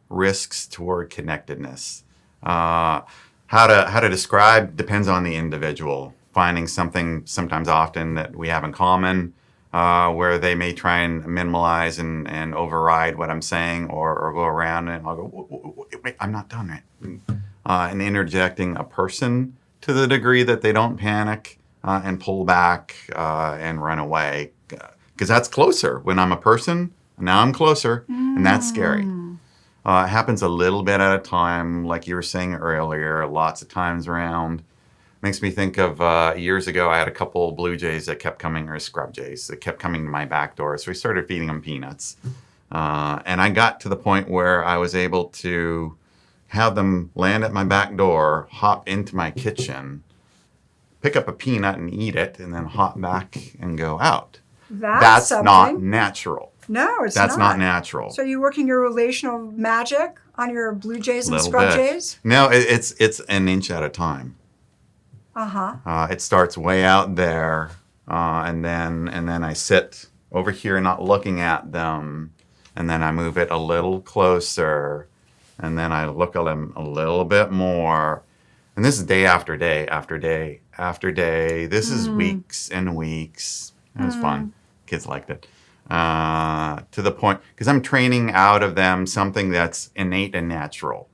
S2: risks toward connectedness. How to describe depends on the individual. Finding something sometimes often that we have in common, where they may try and minimalize and override what I'm saying, or go around and I'll go, wait, I'm not done right. And interjecting a person to the degree that they don't panic and pull back and run away. Because that's closer. When I'm a person, now I'm closer, and that's scary. It happens a little bit at a time, like you were saying earlier, lots of times around. Makes me think of years ago, I had a couple blue jays that kept coming, or scrub jays, that kept coming to my back door. So we started feeding them peanuts. And I got to the point where I was able to have them land at my back door, hop into my kitchen, pick up a peanut and eat it, and then hop back and go out. That's
S1: something.
S2: not natural.
S1: No, it's
S2: That's not natural.
S1: So you're working your relational magic on your blue jays and
S2: Little
S1: scrub
S2: bit.
S1: jays?
S2: No, it's an inch at a time. It starts way out there, and then I sit over here, not looking at them, and then I move it a little closer, and then I look at them a little bit more, and this is day after day after day after day. This is weeks and weeks. It was fun. Kids liked it. to the point, because I'm training out of them something that's innate and natural.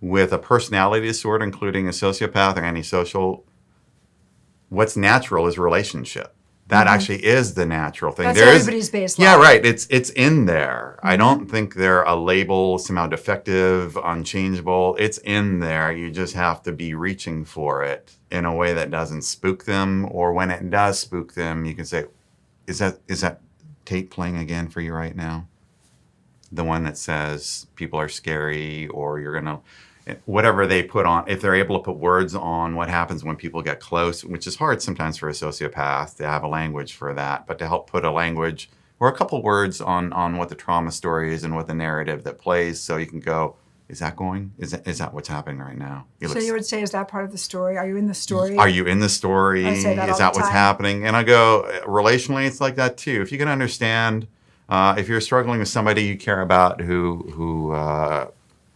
S2: With a personality disorder, including a sociopath or antisocial, what's natural is relationship. That actually is the natural thing.
S1: That's everybody's baseline.
S2: Yeah, right. It's in there. I don't think they're a label, somehow defective, unchangeable. It's in there. You just have to be reaching for it in a way that doesn't spook them. Or when it does spook them, you can say, is that tape playing again for you right now? The one that says people are scary, or you're going to, whatever they put on, if they're able to put words on what happens when people get close, which is hard sometimes for a sociopath to have a language for that, but to help put a language or a couple words on what the trauma story is and what the narrative that plays, so you can go, is that what's happening right now?
S1: So you would say, is that part of the story? Are you in the story?
S2: Are you in the story?
S1: I say that all
S2: is that
S1: the
S2: what's
S1: time.
S2: happening? And I go, relationally, it's like that too. If you can understand, if you're struggling with somebody you care about who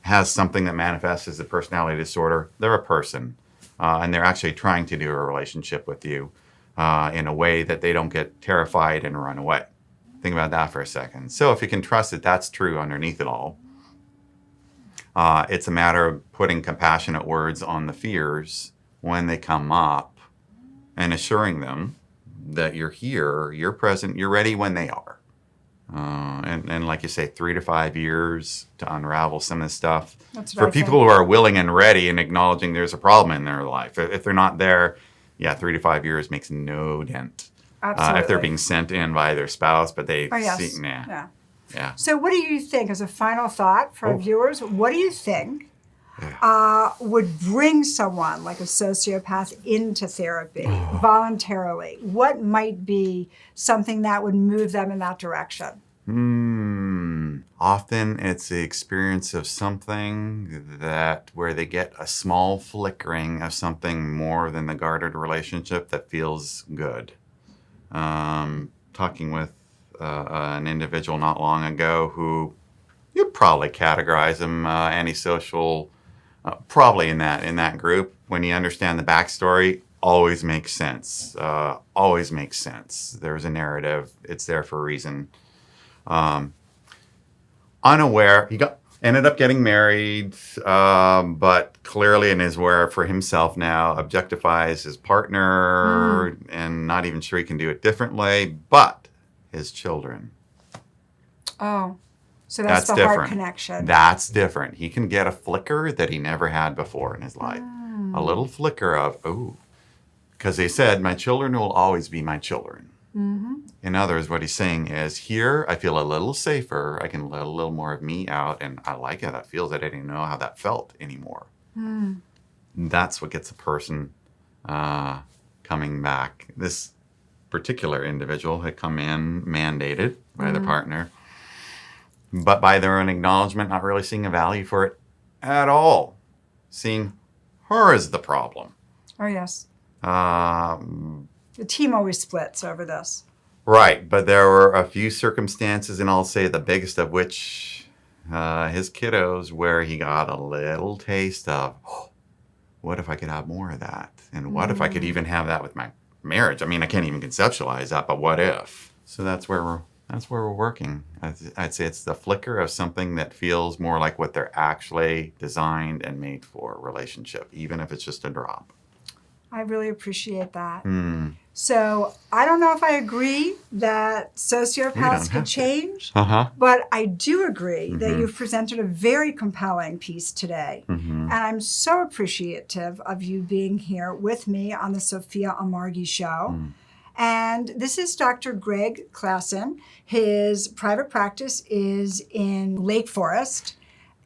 S2: has something that manifests as a personality disorder, they're a person, and they're actually trying to do a relationship with you in a way that they don't get terrified and run away. Think about that for a second. So if you can trust that that's true underneath it all, it's a matter of putting compassionate words on the fears when they come up and assuring them that you're here, you're present, you're ready when they are. And like you say, 3 to 5 years to unravel some of this stuff.
S1: That's what
S2: For
S1: I
S2: people
S1: think.
S2: who are willing and ready and acknowledging there's a problem in their life. If they're not there, 3 to 5 years makes no dent.
S1: Absolutely.
S2: If they're being sent in by their spouse, but they
S1: Oh, yes.
S2: see, nah. Yeah.
S1: So what do you think, as a final thought for our viewers, what do you think would bring someone like a sociopath into therapy voluntarily? What might be something that would move them in that direction?
S2: Often it's the experience of something where they get a small flickering of something more than the guarded relationship that feels good. Talking with an individual not long ago who you'd probably categorize him antisocial, probably in that group. When you understand the backstory, always makes sense. Always makes sense. There's a narrative. It's there for a reason. Unaware, ended up getting married, but clearly in his aware for himself now, objectifies his partner, and not even sure he can do it differently, but his children.
S1: Oh, so that's the
S2: different.
S1: heart connection.
S2: That's different. He can get a flicker that he never had before in his life. A little flicker of, because they said, my children will always be my children. In others, what he's saying is, here I feel a little safer. I can let a little more of me out, and I like how that feels. I didn't know how that felt anymore. That's what gets a person coming back. This particular individual had come in mandated by their partner, but by their own acknowledgement, not really seeing a value for it at all. Seeing her as the problem.
S1: Oh, yes. The
S2: Um,
S1: team always splits over this.
S2: Right, but there were a few circumstances, and I'll say the biggest of which, his kiddos, where he got a little taste of, what if I could have more of that? And what if I could even have that with my marriage? I mean, I can't even conceptualize that, but what if? So that's where we're working. I'd say it's the flicker of something that feels more like what they're actually designed and made for, a relationship, even if it's just a drop.
S1: I really appreciate that. So I don't know if I agree that sociopaths could change, but I do agree that you've presented a very compelling piece today. And I'm so appreciative of you being here with me on the Sophia Amargi Show. And this is Dr. Greg Klassen. His private practice is in Lake Forest.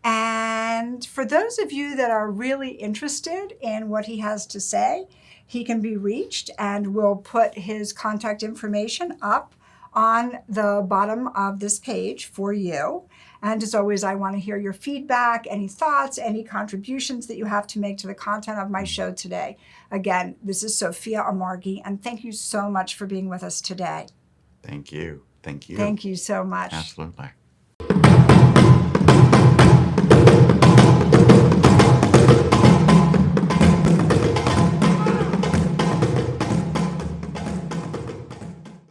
S1: And for those of you that are really interested in what he has to say, he can be reached, and we'll put his contact information up on the bottom of this page for you. And as always, I want to hear your feedback, any thoughts, any contributions that you have to make to the content of my show today. Again, this is Sophia Amargi, and thank you so much for being with us today.
S2: Thank you. Thank you.
S1: Thank you so much.
S2: Absolutely.